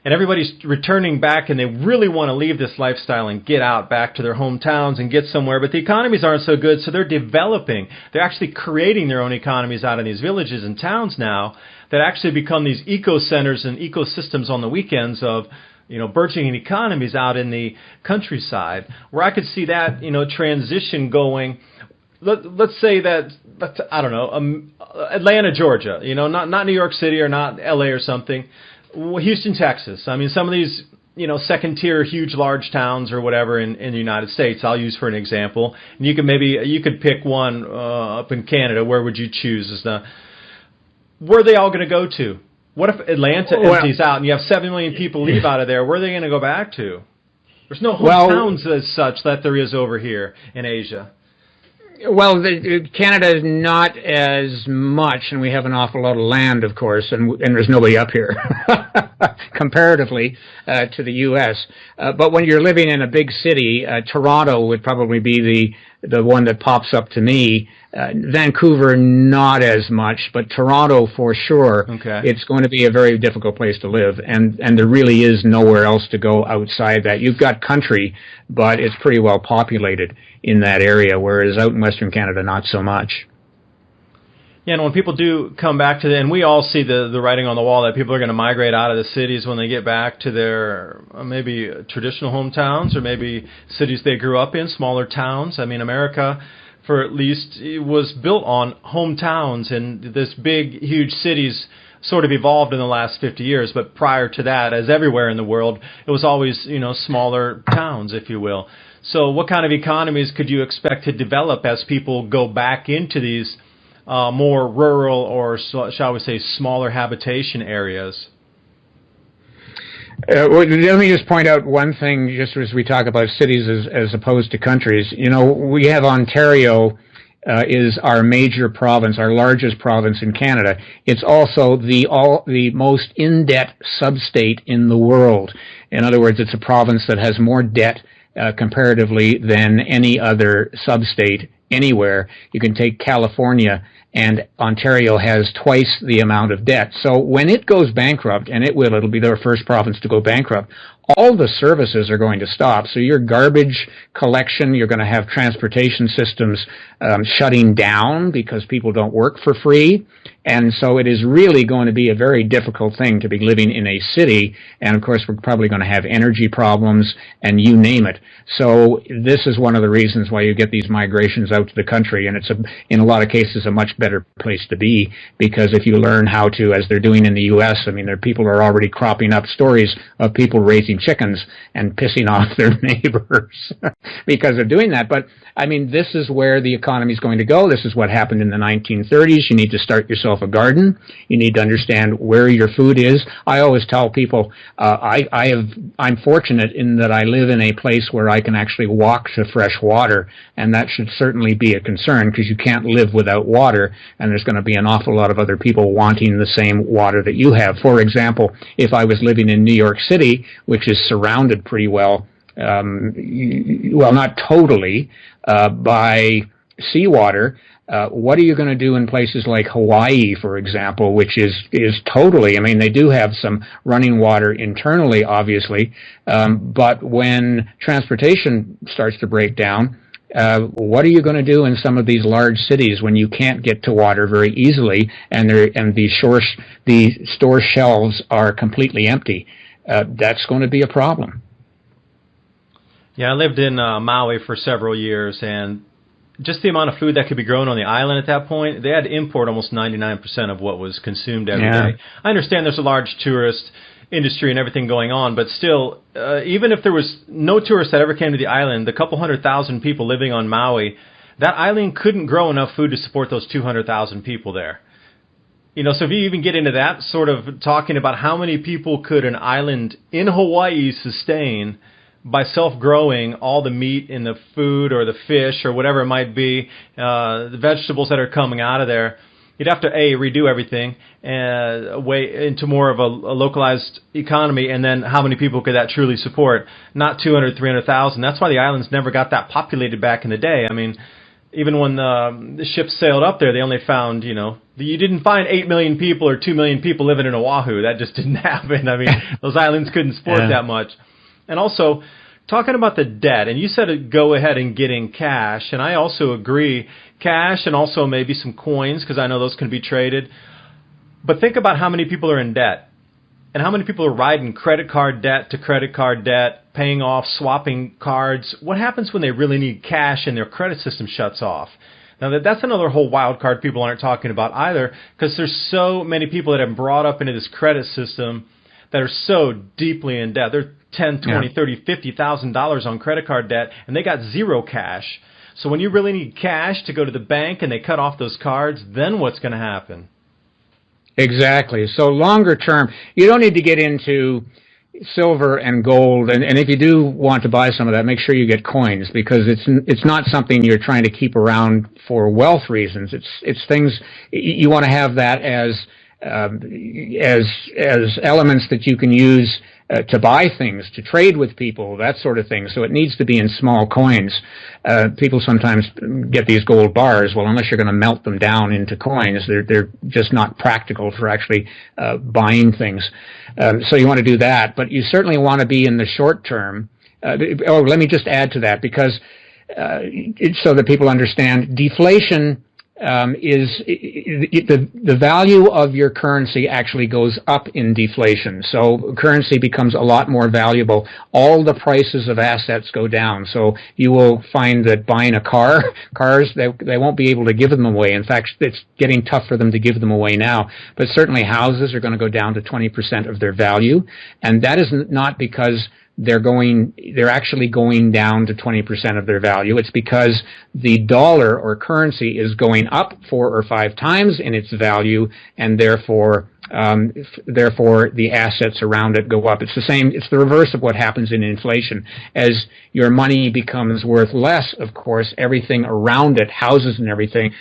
Speaker 1: And everybody's returning back, and they really want to leave this lifestyle and get out back to their hometowns and get somewhere. But the economies aren't so good, so they're developing. They're actually creating their own economies out in these villages and towns now that actually become these eco-centers and ecosystems on the weekends of, burgeoning economies out in the countryside, where I could see that, transition going. Let's say that, I don't know, Atlanta, Georgia, not New York City or not LA or something. Houston, Texas. I mean, some of these, second-tier, huge, large towns or whatever in the United States, I'll use for an example. And you could pick one up in Canada. Where would you choose? Where are they all going to go to? What if Atlanta empties out and you have 7 million people leave out of there? Where are they going to go back to? There's no hometowns as such that there is over here in Asia.
Speaker 2: Well, Canada is not as much, and we have an awful lot of land, of course, and there's nobody up here, comparatively to the U.S. But when you're living in a big city, Toronto would probably be the one that pops up to me. Vancouver, not as much, but Toronto for sure.
Speaker 1: Okay.
Speaker 2: It's going to be a very difficult place to live, and there really is nowhere else to go outside that. You've got country, but it's pretty well populated in that area, whereas out in Western Canada, not so much.
Speaker 1: Yeah, and when people do come back to and we all see the writing on the wall that people are going to migrate out of the cities when they get back to their maybe traditional hometowns or maybe cities they grew up in, smaller towns. I mean, America, for at least, it was built on hometowns, and this big, huge cities sort of evolved in the last 50 years. But prior to that, as everywhere in the world, it was always, smaller towns, if you will. So what kind of economies could you expect to develop as people go back into these more rural or, shall we say, smaller habitation areas?
Speaker 2: Well, let me just point out one thing, just as we talk about cities as opposed to countries. We have Ontario is our major province, our largest province in Canada. It's also the most in-debt sub-state in the world. In other words, it's a province that has more debt comparatively than any other sub-state anywhere. You can take California, and Ontario has twice the amount of debt. So when it goes bankrupt, and it'll be their first province to go bankrupt, all the services are going to stop. So your garbage collection, you're going to have transportation systems shutting down because people don't work for free. And so it is really going to be a very difficult thing to be living in a city. And of course, we're probably going to have energy problems and you name it. So this is one of the reasons why you get these migrations out to the country. And it's, in a lot of cases, a much better place to be, because if you learn how to, as they're doing in the U.S., I mean, people are already cropping up stories of people raising chickens and pissing off their neighbors because of doing that. But I mean, this is where the economy is going to go. This is what happened in the 1930s. You need to start yourself a garden. You need to understand where your food is. I always tell people I'm fortunate in that I live in a place where I can actually walk to fresh water, and that should certainly be a concern, because you can't live without water, and there's going to be an awful lot of other people wanting the same water that you have. For example, if I was living in New York City, which is surrounded pretty well, well, not totally, by seawater, what are you going to do in places like Hawaii, for example, which is totally, I mean, they do have some running water internally, obviously, but when transportation starts to break down, what are you going to do in some of these large cities when you can't get to water very easily, and the store shelves are completely empty? That's going to be a problem.
Speaker 1: Yeah, I lived in Maui for several years, and just the amount of food that could be grown on the island at that point, they had to import almost 99% of what was consumed every day. I understand there's a large tourist industry and everything going on, but still, even if there was no tourists that ever came to the island, the couple 100,000 people living on Maui, that island couldn't grow enough food to support those 200,000 people there. So if you even get into that sort of talking about how many people could an island in Hawaii sustain by self-growing all the meat in the food or the fish or whatever it might be, the vegetables that are coming out of there, you'd have to redo everything way into more of a localized economy, and then how many people could that truly support? Not 200, 300,000. That's why the islands never got that populated back in the day. I mean, even when the ships sailed up there, they only found, you didn't find 8 million people or 2 million people living in Oahu. That just didn't happen. I mean, those islands couldn't support that much. And also, talking about the debt, and you said go ahead and get in cash, and I also agree, cash and also maybe some coins, because I know those can be traded. But think about how many people are in debt, and how many people are riding credit card debt to credit card debt, paying off, swapping cards. What happens when they really need cash and their credit system shuts off? Now, that's another whole wild card people aren't talking about either, because there's so many people that have brought up into this credit system that are so deeply in debt. They're $10, $20, $30, $50,000 on credit card debt, and they got zero cash. So when you really need cash to go to the bank and they cut off those cards, then what's going to happen?
Speaker 2: Exactly. So longer term, you don't need to get into silver and gold, and if you do want to buy some of that, make sure you get coins, because it's not something you're trying to keep around for wealth reasons. It's things you want to have that as elements that you can use to buy things, to trade with people, that sort of thing. So it needs to be in small coins. People sometimes get these gold bars. Well, unless you're going to melt them down into coins, they're just not practical for actually buying things. So you want to do that, but you certainly want to be in the short term. Let me just add to that, because so that people understand, deflation is the value of your currency actually goes up in deflation. So currency becomes a lot more valuable. All the prices of assets go down. So you will find that buying cars, they won't be able to give them away. In fact, it's getting tough for them to give them away now. But certainly houses are going to go down to 20% of their value. And that is not because they're actually going down to 20% of their value. It's because the dollar or currency is going up 4 or 5 times in its value, and therefore the assets around it go up. It's the reverse of what happens in inflation. As your money becomes worth less, of course, everything around it, houses and everything,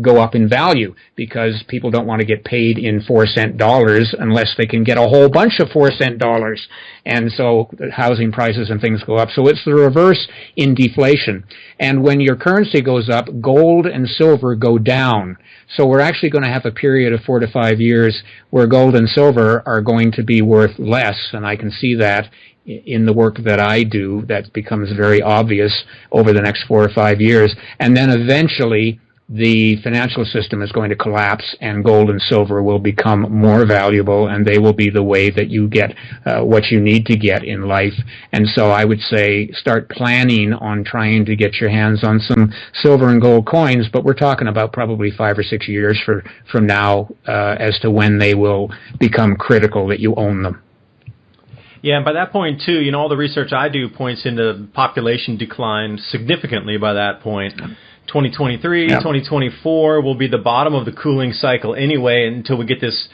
Speaker 2: go up in value, because people don't want to get paid in 4-cent dollars unless they can get a whole bunch of 4-cent dollars. And so housing prices and things go up. So it's the reverse in deflation. And when your currency goes up, gold and silver go down. So we're actually going to have a period of 4 to 5 years where gold and silver are going to be worth less, and I can see that in the work that I do. That becomes very obvious over the next 4 or 5 years. And then eventually the financial system is going to collapse, and gold and silver will become more valuable, and they will be the way that you get what you need to get in life. And so I would say start planning on trying to get your hands on some silver and gold coins, but we're talking about probably 5 or 6 years from now as to when they will become critical that you own them.
Speaker 1: Yeah, and by that point, too, all the research I do points into population decline significantly by that point. 2023, 2024 will be the bottom of the cooling cycle anyway, until we get this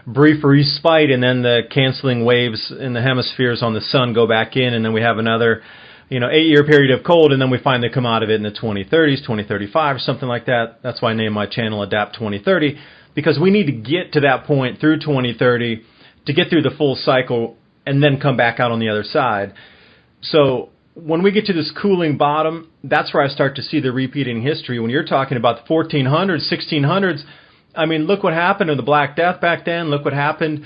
Speaker 1: brief respite, and then the canceling waves in the hemispheres on the sun go back in, and then we have another 8-year period of cold, and then we finally come out of it in the 2030s, 2035, or something like that. That's why I named my channel Adapt 2030, because we need to get to that point through 2030 to get through the full cycle and then come back out on the other side. So when we get to this cooling bottom, that's where I start to see the repeating history. When you're talking about the 1400s, 1600s, I mean, look what happened to the Black Death back then. Look what happened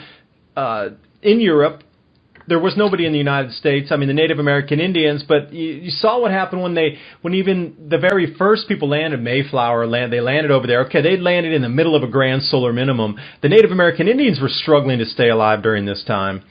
Speaker 1: in Europe. There was nobody in the United States. I mean, the Native American Indians, but you saw what happened when even the very first people landed, Mayflower, they landed over there. Okay, they landed in the middle of a grand solar minimum. The Native American Indians were struggling to stay alive during this time.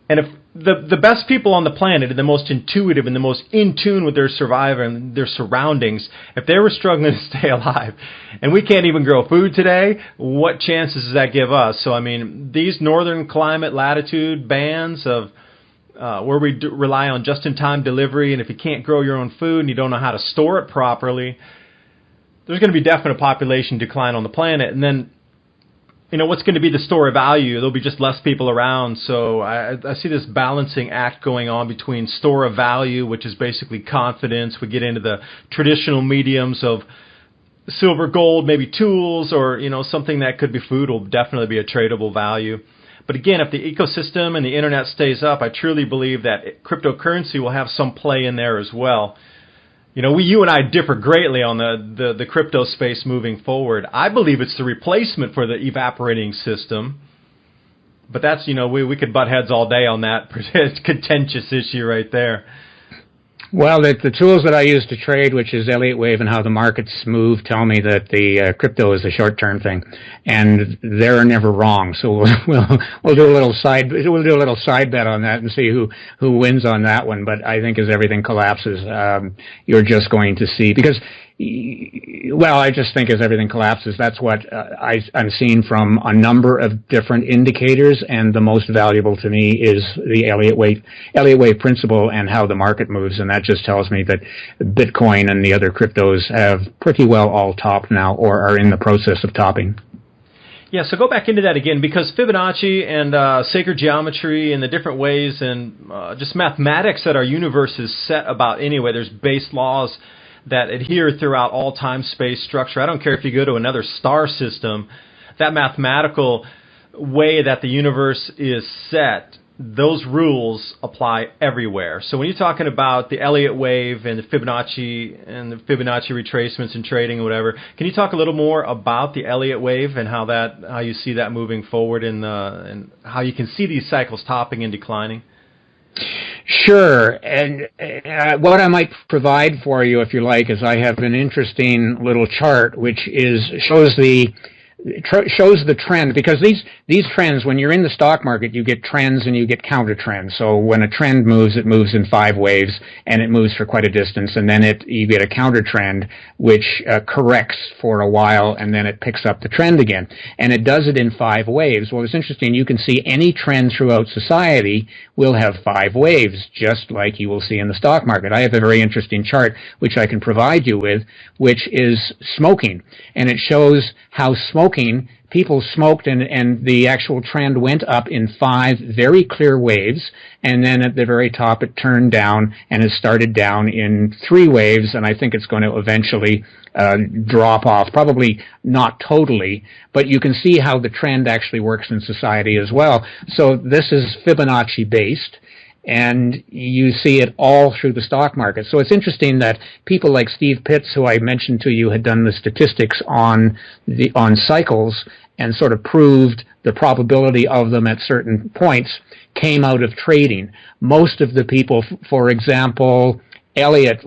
Speaker 1: And if the best people on the planet, and the most intuitive and the most in tune with their survivor and their surroundings, if they were struggling to stay alive, and we can't even grow food today, what chances does that give us? So, I mean, these northern climate latitude bands of where we rely on just-in-time delivery, and if you can't grow your own food and you don't know how to store it properly, there's going to be definite population decline on the planet. And then, what's going to be the store of value? There'll be just less people around. So I see this balancing act going on between store of value, which is basically confidence. We get into the traditional mediums of silver, gold, maybe tools, or something that could be food will definitely be a tradable value. But again, if the ecosystem and the internet stays up, I truly believe that cryptocurrency will have some play in there as well. You and I differ greatly on the crypto space moving forward. I believe it's the replacement for the evaporating system. But that's, we could butt heads all day on that contentious issue right there.
Speaker 2: Well, the tools that I use to trade, which is Elliot wave and how the markets move, tell me that the crypto is a short-term thing, and they're never wrong. So we'll do a little side bet on that and see who wins on that one. But I think as everything collapses, you're just going to see because. Well, I just think as everything collapses, that's what I'm seeing from a number of different indicators, and the most valuable to me is the Elliot wave principle and how the market moves, and that just tells me that Bitcoin and the other cryptos have pretty well all topped now or are in the process of topping.
Speaker 1: Yeah, so go back into that again, because Fibonacci and sacred geometry and the different ways and just mathematics that our universe is set about anyway, there's base laws that adhere throughout all time, space, structure. I don't care if you go to another star system, that mathematical way that the universe is set, those rules apply everywhere. So when you're talking about the Elliot wave and the Fibonacci retracements and trading and whatever, can you talk a little more about the Elliot wave and how you see that moving forward and how you can see these cycles topping and declining?
Speaker 2: Sure, and what I might provide for you, if you like, is I have an interesting little chart which shows the trend, because these trends, when you're in the stock market, you get trends and you get counter trends. So when a trend moves, it moves in 5 waves and it moves for quite a distance, and then you get a counter trend which corrects for a while and then it picks up the trend again, and it does it in 5 waves. Well, it's interesting. You can see any trend throughout society will have 5 waves, just like you will see in the stock market. I have a very interesting chart which I can provide you with, which is smoking, and it shows how people smoked and the actual trend went up in 5 very clear waves, and then at the very top it turned down and it started down in 3 waves, and I think it's going to eventually drop off, probably not totally, but you can see how the trend actually works in society as well. So this is Fibonacci based, and you see it all through the stock market. So it's interesting that people like Steve Pitts, who I mentioned to you, had done the statistics on cycles and sort of proved the probability of them at certain points, came out of trading. Most of the people, for example, Elliot,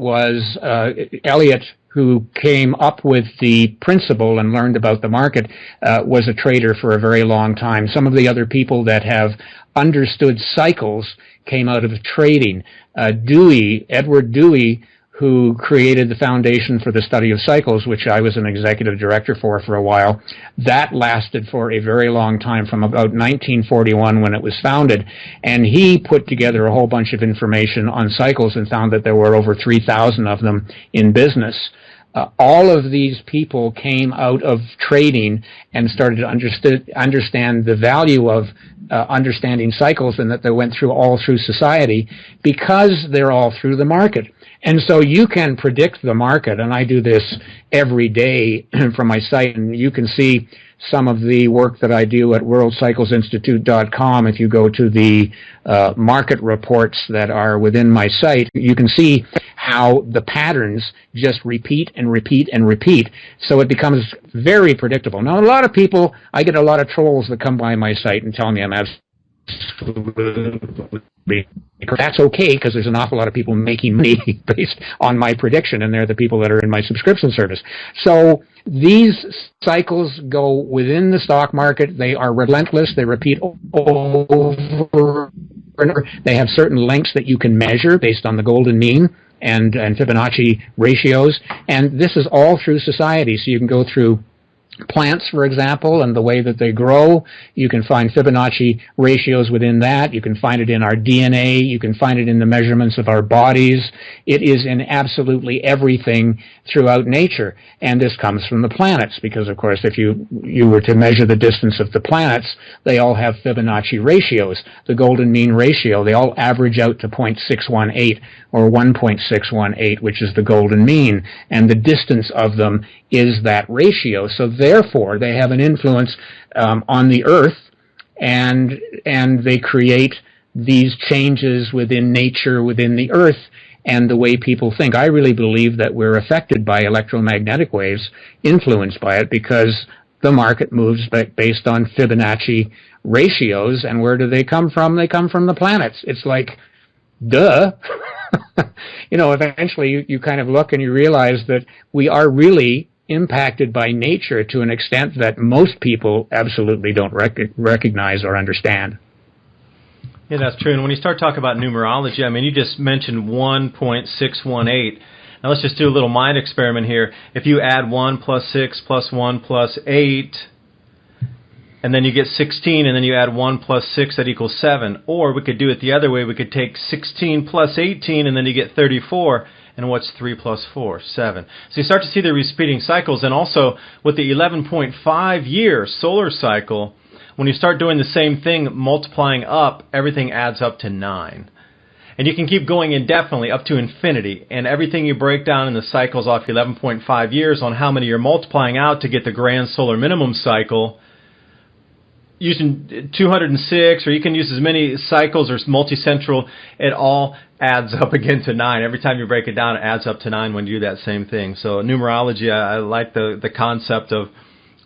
Speaker 2: who came up with the principle and learned about the market, was a trader for a very long time. Some of the other people that have understood cycles came out of trading. Edward Dewey, who created the Foundation for the Study of Cycles, which I was an executive director for a while, that lasted for a very long time, from about 1941 when it was founded, and he put together a whole bunch of information on cycles and found that there were over 3,000 of them in business. All of these people came out of trading and started to understand the value of understanding cycles, and that they went all through society because they're all through the market. And so you can predict the market, and I do this every day from my site, and you can see some of the work that I do at worldcyclesinstitute.com. If you go to the market reports that are within my site, you can see how the patterns just repeat and repeat and repeat. So it becomes very predictable. Now, a lot of people, I get a lot of trolls that come by my site and tell me I'm absolutely, that's okay, because there's an awful lot of people making money based on my prediction, and they're the people that are in my subscription service. So these cycles go within the stock market. They are relentless. They repeat over and over. They have certain lengths that you can measure based on the golden mean and Fibonacci ratios, and this is all through society. So you can go through plants, for example, and the way that they grow. You can find Fibonacci ratios within that. You can find it in our DNA. You can find it in the measurements of our bodies. It is in absolutely everything throughout nature. And this comes from the planets, because, of course, if you were to measure the distance of the planets, they all have Fibonacci ratios. The golden mean ratio, they all average out to 0.618 or 1.618, which is the golden mean. And the distance of them is that ratio. So therefore, they have an influence on the Earth, and they create these changes within nature, within the Earth, and the way people think. I really believe that we're affected by electromagnetic waves, influenced by it, because the market moves based on Fibonacci ratios. And where do they come from? They come from the planets. It's like, duh. Eventually you kind of look and you realize that we are really impacted by nature to an extent that most people absolutely don't recognize or understand.
Speaker 1: Yeah, that's true. And when you start talking about numerology, I mean, you just mentioned 1.618. Now let's just do a little mind experiment here. If you add 1 plus 6 plus 1 plus 8, and then you get 16, and then you add 1 plus 6, that equals 7. Or we could do it the other way. We could take 16 plus 18, and then you get 34. And what's 3 plus 4? 7. So you start to see the repeating cycles. And also, with the 11.5-year solar cycle, when you start doing the same thing, multiplying up, everything adds up to 9. And you can keep going indefinitely up to infinity. And everything you break down in the cycles off 11.5 years on how many you're multiplying out to get the grand solar minimum cycle, using 206, or you can use as many cycles or multicentral, it all adds up again to 9. Every time you break it down, it adds up to 9 when you do that same thing. So numerology, I like the concept of,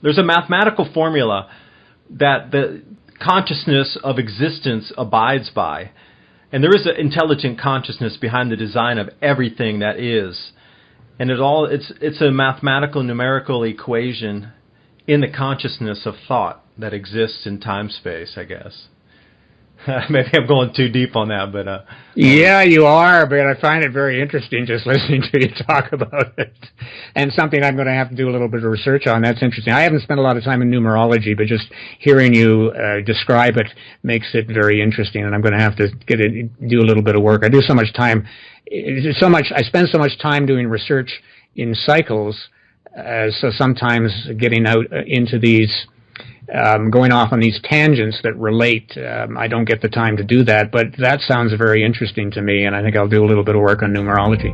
Speaker 1: there's a mathematical formula that the consciousness of existence abides by. And there is an intelligent consciousness behind the design of everything that is. And it's a mathematical numerical equation in the consciousness of thought that exists in time-space, I guess. Maybe I'm going too deep on that, but...
Speaker 2: Yeah, you are, but I find it very interesting just listening to you talk about it. And something I'm going to have to do a little bit of research on. That's interesting. I haven't spent a lot of time in numerology, but just hearing you describe it makes it very interesting, and I'm going to have to do a little bit of work. I do so much time... I spend so much time doing research in cycles, so sometimes getting out into these... going off on these tangents that relate. I don't get the time to do that, but that sounds very interesting to me, and I think I'll do a little bit of work on numerology.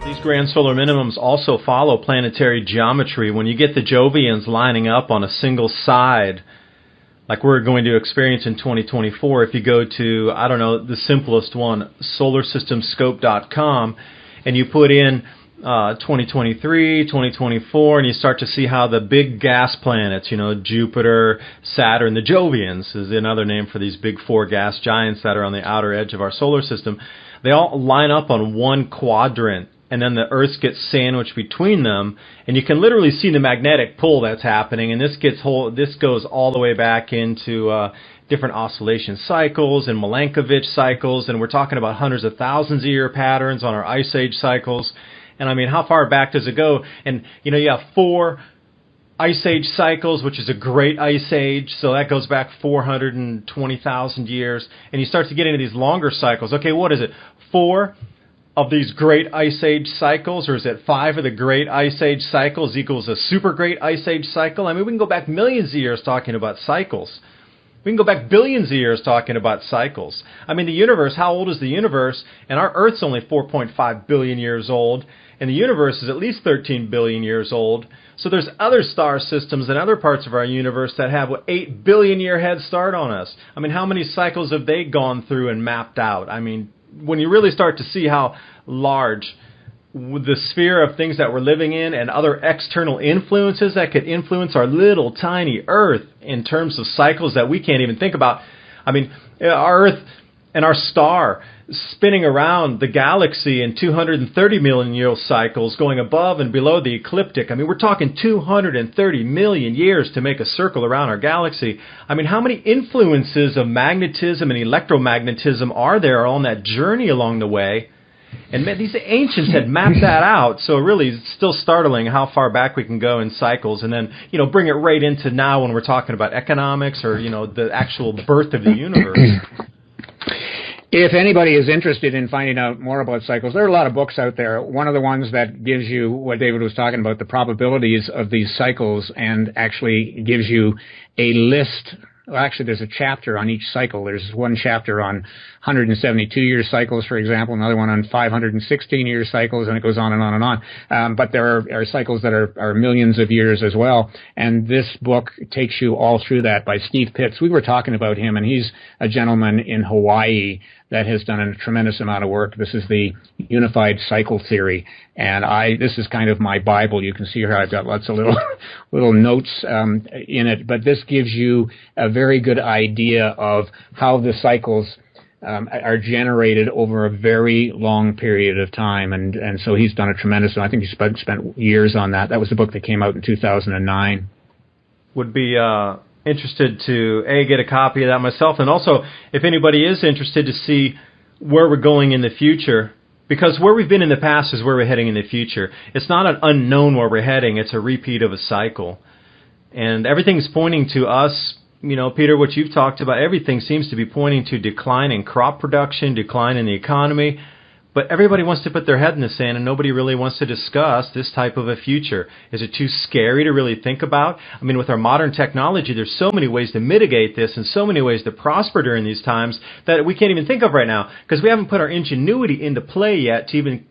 Speaker 1: These grand solar minimums also follow planetary geometry. When you get the Jovians lining up on a single side, like we're going to experience in 2024, if you go to, I don't know, the simplest one, solarsystemscope.com, and you put in 2023, 2024, and you start to see how the big gas planets, Jupiter, Saturn, the Jovians is another name for these big four gas giants that are on the outer edge of our solar system, they all line up on one quadrant. And then the Earth gets sandwiched between them, and you can literally see the magnetic pull that's happening. And this goes all the way back into different oscillation cycles and Milankovitch cycles, and we're talking about hundreds of thousands of year patterns on our Ice Age cycles. And I mean, how far back does it go? And you have 4 Ice Age cycles, which is a great Ice Age, so that goes back 420,000 years. And you start to get into these longer cycles. Okay, what is it? 4 of these great Ice Age cycles, or is it 5 of the great Ice Age cycles equals a super great Ice Age cycle? I mean, we can go back millions of years talking about cycles. We can go back billions of years talking about cycles. I mean, the universe, how old is the universe? And our Earth's only 4.5 billion years old, and the universe is at least 13 billion years old. So there's other star systems and other parts of our universe that have 8 billion year head start on us. I mean, how many cycles have they gone through and mapped out? I mean, when you really start to see how large the sphere of things that we're living in and other external influences that could influence our little tiny Earth in terms of cycles that we can't even think about. I mean, our Earth and our star spinning around the galaxy in 230 million year cycles, going above and below the ecliptic. I mean, we're talking 230 million years to make a circle around our galaxy. I mean, how many influences of magnetism and electromagnetism are there on that journey along the way? And man, these ancients had mapped that out, so really it's still startling how far back we can go in cycles, and then, bring it right into now when we're talking about economics or, the actual birth of the universe.
Speaker 2: If anybody is interested in finding out more about cycles, there are a lot of books out there. One of the ones that gives you what David was talking about, the probabilities of these cycles, and actually gives you a list well, actually, there's a chapter on each cycle. There's one chapter on 172-year cycles, for example, another one on 516-year cycles, and it goes on and on and on. But there are cycles that are millions of years as well. And this book takes you all through that by Steve Pitts. We were talking about him, and he's a gentleman in Hawaii that has done a tremendous amount of work. This is the unified cycle theory, and this is kind of my Bible. You can see here I've got lots of little notes in it, but this gives you a very good idea of how the cycles are generated over a very long period of time, and so he's done a tremendous. I think he spent years on that. That was the book that came out in 2009.
Speaker 1: Would be interested to get a copy of that myself, and also if anybody is interested to see where we're going in the future, because where we've been in the past is where we're heading in the future. It's not an unknown where we're heading, it's a repeat of a cycle, and everything's pointing to us. Peter, what you've talked about, everything seems to be pointing to decline in crop production, decline in the economy. But everybody wants to put their head in the sand, and nobody really wants to discuss this type of a future. Is it too scary to really think about? I mean, with our modern technology, there's so many ways to mitigate this and so many ways to prosper during these times that we can't even think of right now, because we haven't put our ingenuity into play yet to even,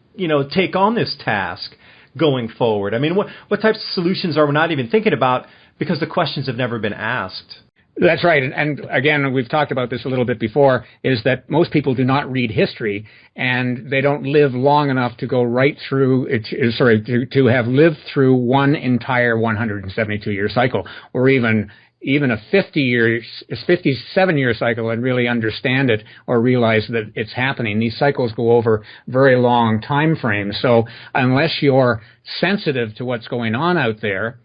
Speaker 1: take on this task going forward. I mean, what types of solutions are we not even thinking about because the questions have never been asked?
Speaker 2: That's right. And again, we've talked about this a little bit before, is that most people do not read history, and they don't live long enough to go right through, to have lived through one entire 172-year cycle, or even a 57-year cycle and really understand it or realize that it's happening. These cycles go over very long time frames. So unless you're sensitive to what's going on out there,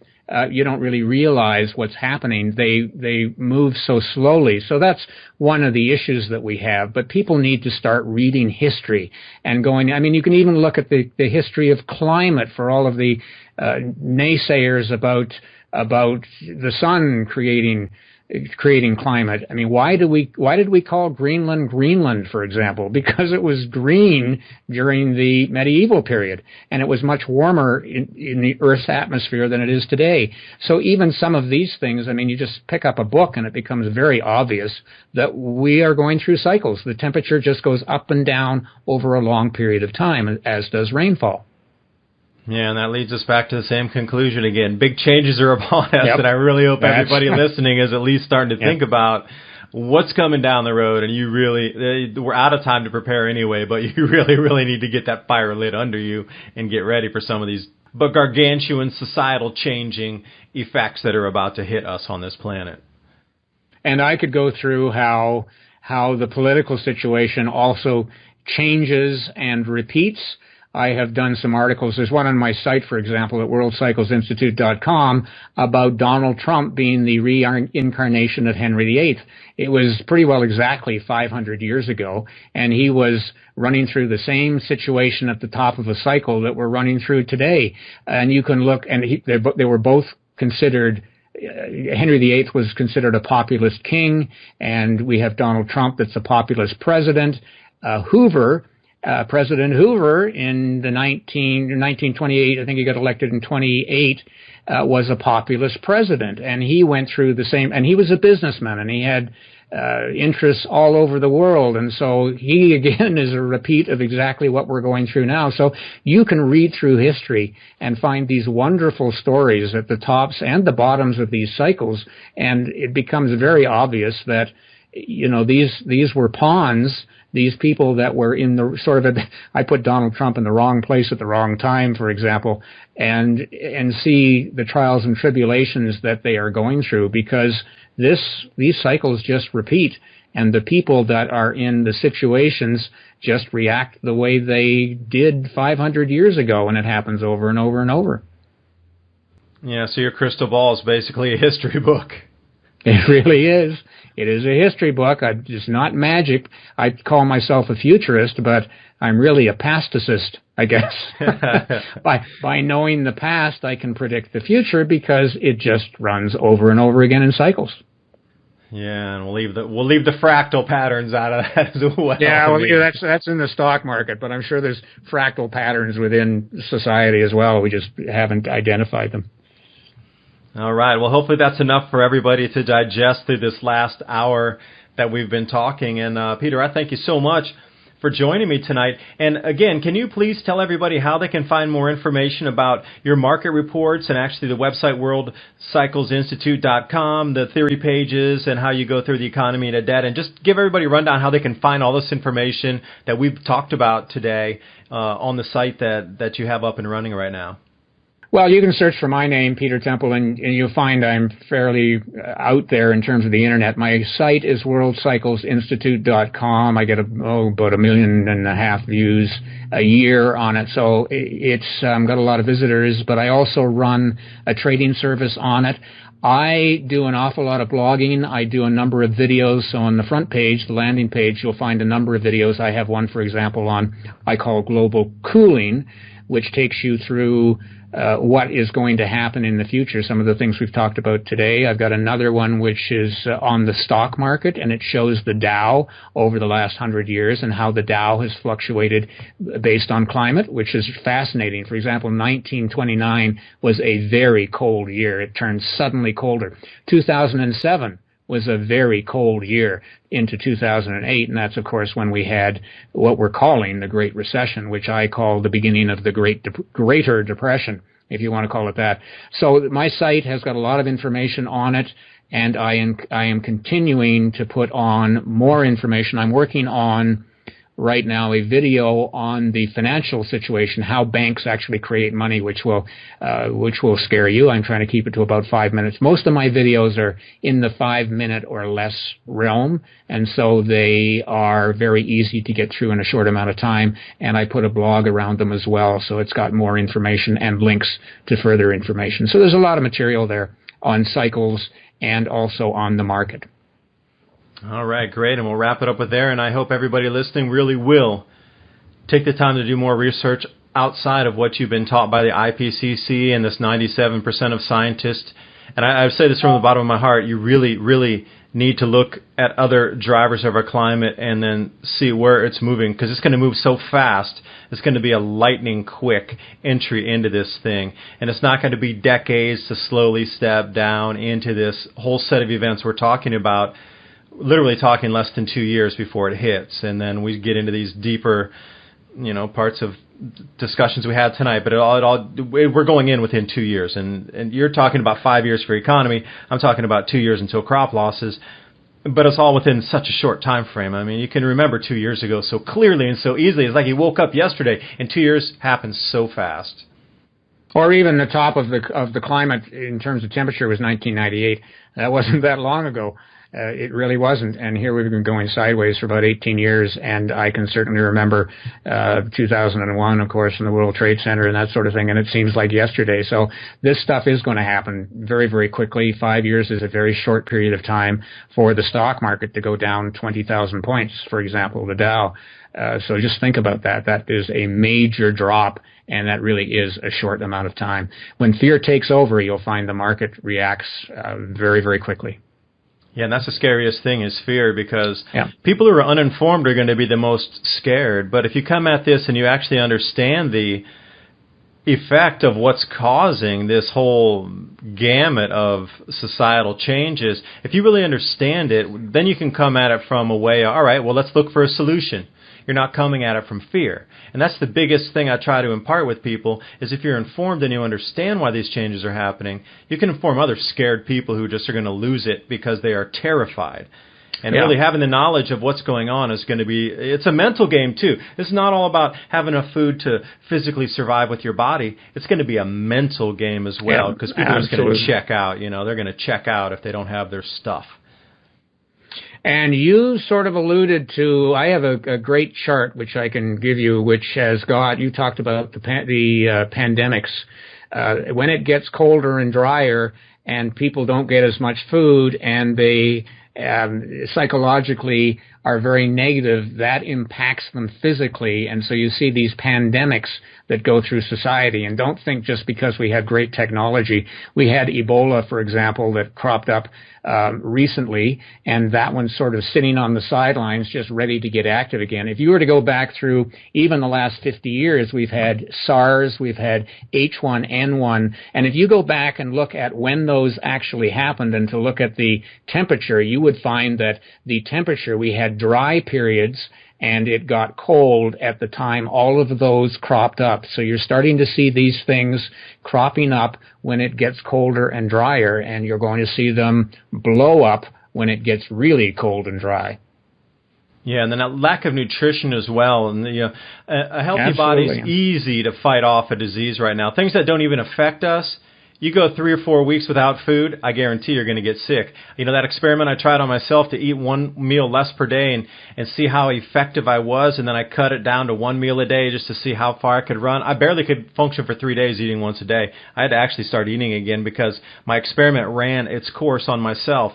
Speaker 2: you don't really realize what's happening. They move so slowly. So that's one of the issues that we have. But people need to start reading history and going. I mean, you can even look at the history of climate for all of the naysayers about the sun creating climate. I mean, why did we call Greenland, for example? Because it was green during the medieval period, and it was much warmer in the Earth's atmosphere than it is today. So even some of these things, I mean, you just pick up a book and it becomes very obvious that we are going through cycles. The temperature just goes up and down over a long period of time, as does rainfall.
Speaker 1: Yeah, and that leads us back to the same conclusion again. Big changes are upon us,
Speaker 2: Yep.
Speaker 1: and I really hope everybody listening is at least starting to think about what's coming down the road, and we're out of time to prepare anyway, but you really, really need to get that fire lit under you and get ready for some of these gargantuan societal changing effects that are about to hit us on this planet.
Speaker 2: And I could go through how the political situation also changes and repeats. I have done some articles. There's one on my site, for example, at worldcyclesinstitute.com about Donald Trump being the reincarnation of Henry VIII. It was pretty well exactly 500 years ago, and he was running through the same situation at the top of a cycle that we're running through today. And you can look, and they were both considered. Henry VIII was considered a populist king, and we have Donald Trump that's a populist president. President Hoover in 1928, I think he got elected in 28, was a populist president, and he went through the same, and he was a businessman, and he had interests all over the world, and so he again is a repeat of exactly what we're going through now. So you can read through history and find these wonderful stories at the tops and the bottoms of these cycles, and it becomes very obvious that these were pawns. These people that were in the I put Donald Trump in the wrong place at the wrong time, for example, and see the trials and tribulations that they are going through, because these cycles just repeat, and the people that are in the situations just react the way they did 500 years ago, and it happens over and over and over.
Speaker 1: Yeah, so your crystal ball is basically a history book.
Speaker 2: It really is. It is a history book. It's not magic. I call myself a futurist, but I'm really a pasticist, I guess. By knowing the past, I can predict the future because it just runs over and over again in cycles.
Speaker 1: Yeah, and we'll leave the fractal patterns out of that as well.
Speaker 2: Yeah, well, that's in the stock market, but I'm sure there's fractal patterns within society as well. We just haven't identified them.
Speaker 1: All right. Well, hopefully that's enough for everybody to digest through this last hour that we've been talking. And Peter, I thank you so much for joining me tonight. And again, can you please tell everybody how they can find more information about your market reports and actually the website worldcyclesinstitute.com, the theory pages, and how you go through the economy and debt, and just give everybody a rundown how they can find all this information that we've talked about today on the site that you have up and running right now.
Speaker 2: Well, you can search for my name, Peter Temple, and you'll find I'm fairly out there in terms of the Internet. My site is worldcyclesinstitute.com. I get about 1.5 million views a year on it, so it's got a lot of visitors, but I also run a trading service on it. I do an awful lot of blogging. I do a number of videos. So on the front page, the landing page, you'll find a number of videos. I have one, for example, on I call global cooling, which takes you through what is going to happen in the future, some of the things we've talked about today. I've got another one which is on the stock market, and it shows the Dow over the last 100 years and how the Dow has fluctuated based on climate, which is fascinating. For example, 1929 was a very cold year. It turned suddenly colder. 2007 was a very cold year into 2008, and that's, of course, when we had what we're calling the Great Recession, which I call the beginning of the Greater Depression, if you want to call it that. So my site has got a lot of information on it, and I am continuing to put on more information. I'm working on right now a video on the financial situation, how banks actually create money, which will scare you. I'm trying to keep it to about 5 minutes. Most of my videos are in the 5-minute or less realm, and so they are very easy to get through in a short amount of time, and I put a blog around them as well, so it's got more information and links to further information. So there's a lot of material there on cycles and also on the market.
Speaker 1: All right, great, and we'll wrap it up with there, and I hope everybody listening really will take the time to do more research outside of what you've been taught by the IPCC and this 97% of scientists. And I say this from the bottom of my heart, you really, really need to look at other drivers of our climate and then see where it's moving, because it's going to move so fast. It's going to be a lightning quick entry into this thing, and it's not going to be decades to slowly step down into this whole set of events we're talking about, literally talking less than 2 years before it hits. And then we get into these deeper, parts of discussions we had tonight, but we're going in within 2 years. And you're talking about 5 years for economy. I'm talking about 2 years until crop losses. But it's all within such a short time frame. I mean, you can remember 2 years ago so clearly and so easily. It's like you woke up yesterday, and 2 years happens so fast.
Speaker 2: Or even the top of the climate in terms of temperature was 1998. That wasn't that long ago. It really wasn't, and here we've been going sideways for about 18 years, and I can certainly remember 2001, of course, in the World Trade Center and that sort of thing, and it seems like yesterday. So this stuff is going to happen very, very quickly. 5 years is a very short period of time for the stock market to go down 20,000 points, for example, the Dow. So just think about that. That is a major drop, and that really is a short amount of time. When fear takes over, you'll find the market reacts very, very quickly.
Speaker 1: Yeah, and that's the scariest thing is fear, because people who are uninformed are going to be the most scared. But if you come at this and you actually understand the effect of what's causing this whole gamut of societal changes, if you really understand it, then you can come at it from a way, all right, well, let's look for a solution. You're not coming at it from fear. And that's the biggest thing I try to impart with people, is if you're informed and you understand why these changes are happening, you can inform other scared people who just are going to lose it because they are terrified. And really having the knowledge of what's going on is going to be, it's a mental game too. It's not all about having enough food to physically survive with your body. It's going to be a mental game as well, because people are just going to check out. They're going to check out if they don't have their stuff.
Speaker 2: And you sort of alluded to, I have a great chart which I can give you, which has got, you talked about the pandemics. When it gets colder and drier and people don't get as much food and they psychologically are very negative, that impacts them physically. And so you see these pandemics that go through society. And don't think just because we have great technology. We had Ebola, for example, that cropped up recently, and that one's sort of sitting on the sidelines just ready to get active again. If you were to go back through even the last 50 years, we've had SARS, we've had H1N1, and if you go back and look at when those actually happened and to look at the temperature, you would find that the temperature, we had dry periods and it got cold at the time all of those cropped up. So you're starting to see these things cropping up when it gets colder and drier, and you're going to see them blow up when it gets really cold and dry.
Speaker 1: Yeah, and then that lack of nutrition as well. And a healthy
Speaker 2: Absolutely.
Speaker 1: body's easy to fight off a disease right now. Things that don't even affect us, you go 3 or 4 weeks without food, I guarantee you're going to get sick. You know, that experiment I tried on myself to eat one meal less per day and see how effective I was, and then I cut it down to 1 meal a day just to see how far I could run. I barely could function for 3 days eating once a day. I had to actually start eating again because my experiment ran its course on myself.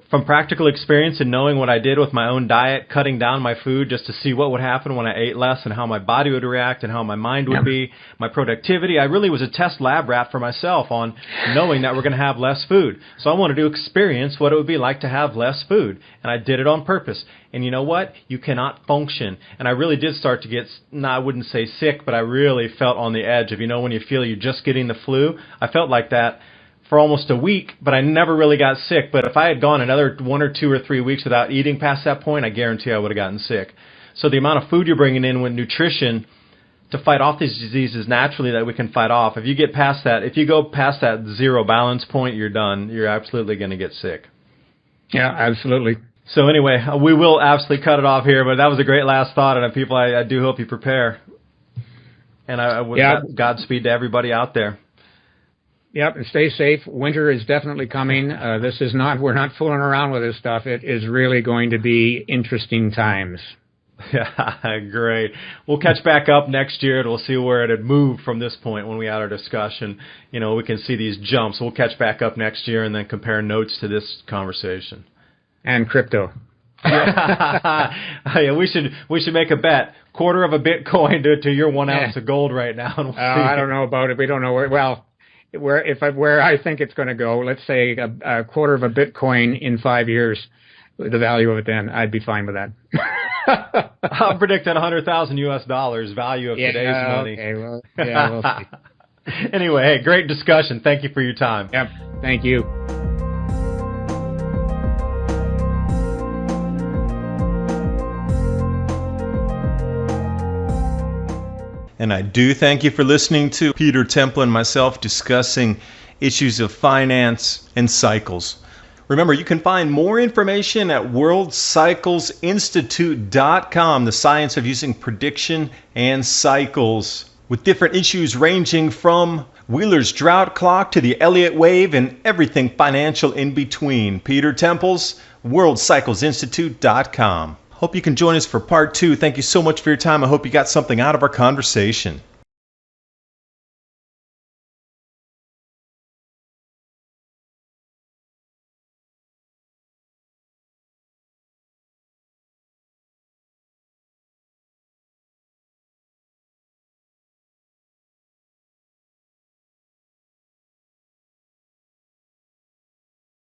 Speaker 1: From practical experience and knowing what I did with my own diet, cutting down my food just to see what would happen when I ate less and how my body would react and how my mind would be, my productivity, I really was a test lab rat for myself on knowing that we're going to have less food. So I wanted to experience what it would be like to have less food. And I did it on purpose. And you know what? You cannot function. And I really did start to get, I wouldn't say sick, but I really felt on the edge of, when you feel you're just getting the flu. I felt like that for almost a week, but I never really got sick. But if I had gone another 1 or 2 or 3 weeks without eating past that point, I guarantee I would have gotten sick. So the amount of food you're bringing in with nutrition to fight off these diseases naturally that we can fight off, if you get past that, if you go past that zero balance point, you're done. You're absolutely going to get sick.
Speaker 2: Yeah, absolutely.
Speaker 1: So anyway, we will absolutely cut it off here, but that was a great last thought, and people, I do hope you prepare. And I would Godspeed to everybody out there.
Speaker 2: Yep, and stay safe. Winter is definitely coming. We're not fooling around with this stuff. It is really going to be interesting times.
Speaker 1: Yeah, great. We'll catch back up next year, and we'll see where it had moved from this point when we had our discussion. We can see these jumps. We'll catch back up next year and then compare notes to this conversation.
Speaker 2: And crypto.
Speaker 1: Yeah, we should make a bet. Quarter of a Bitcoin to your 1 ounce of gold right now. And we'll see.
Speaker 2: I don't know about it. We don't know where I think it's going to go. Let's say a quarter of a Bitcoin in 5 years, the value of it then, I'd be fine with that.
Speaker 1: I'm predicting $100,000 US value of today's money.
Speaker 2: Okay, well, yeah, we'll see.
Speaker 1: Anyway, hey, great discussion. Thank you for your time.
Speaker 2: Yep, thank you.
Speaker 3: And I do thank you for listening to Peter Temple and myself discussing issues of finance and cycles. Remember, you can find more information at worldcyclesinstitute.com, the science of using prediction and cycles, with different issues ranging from Wheeler's drought clock to the Elliot wave and everything financial in between. Peter Temple's worldcyclesinstitute.com. Hope you can join us for part 2. Thank you so much for your time. I hope you got something out of our conversation.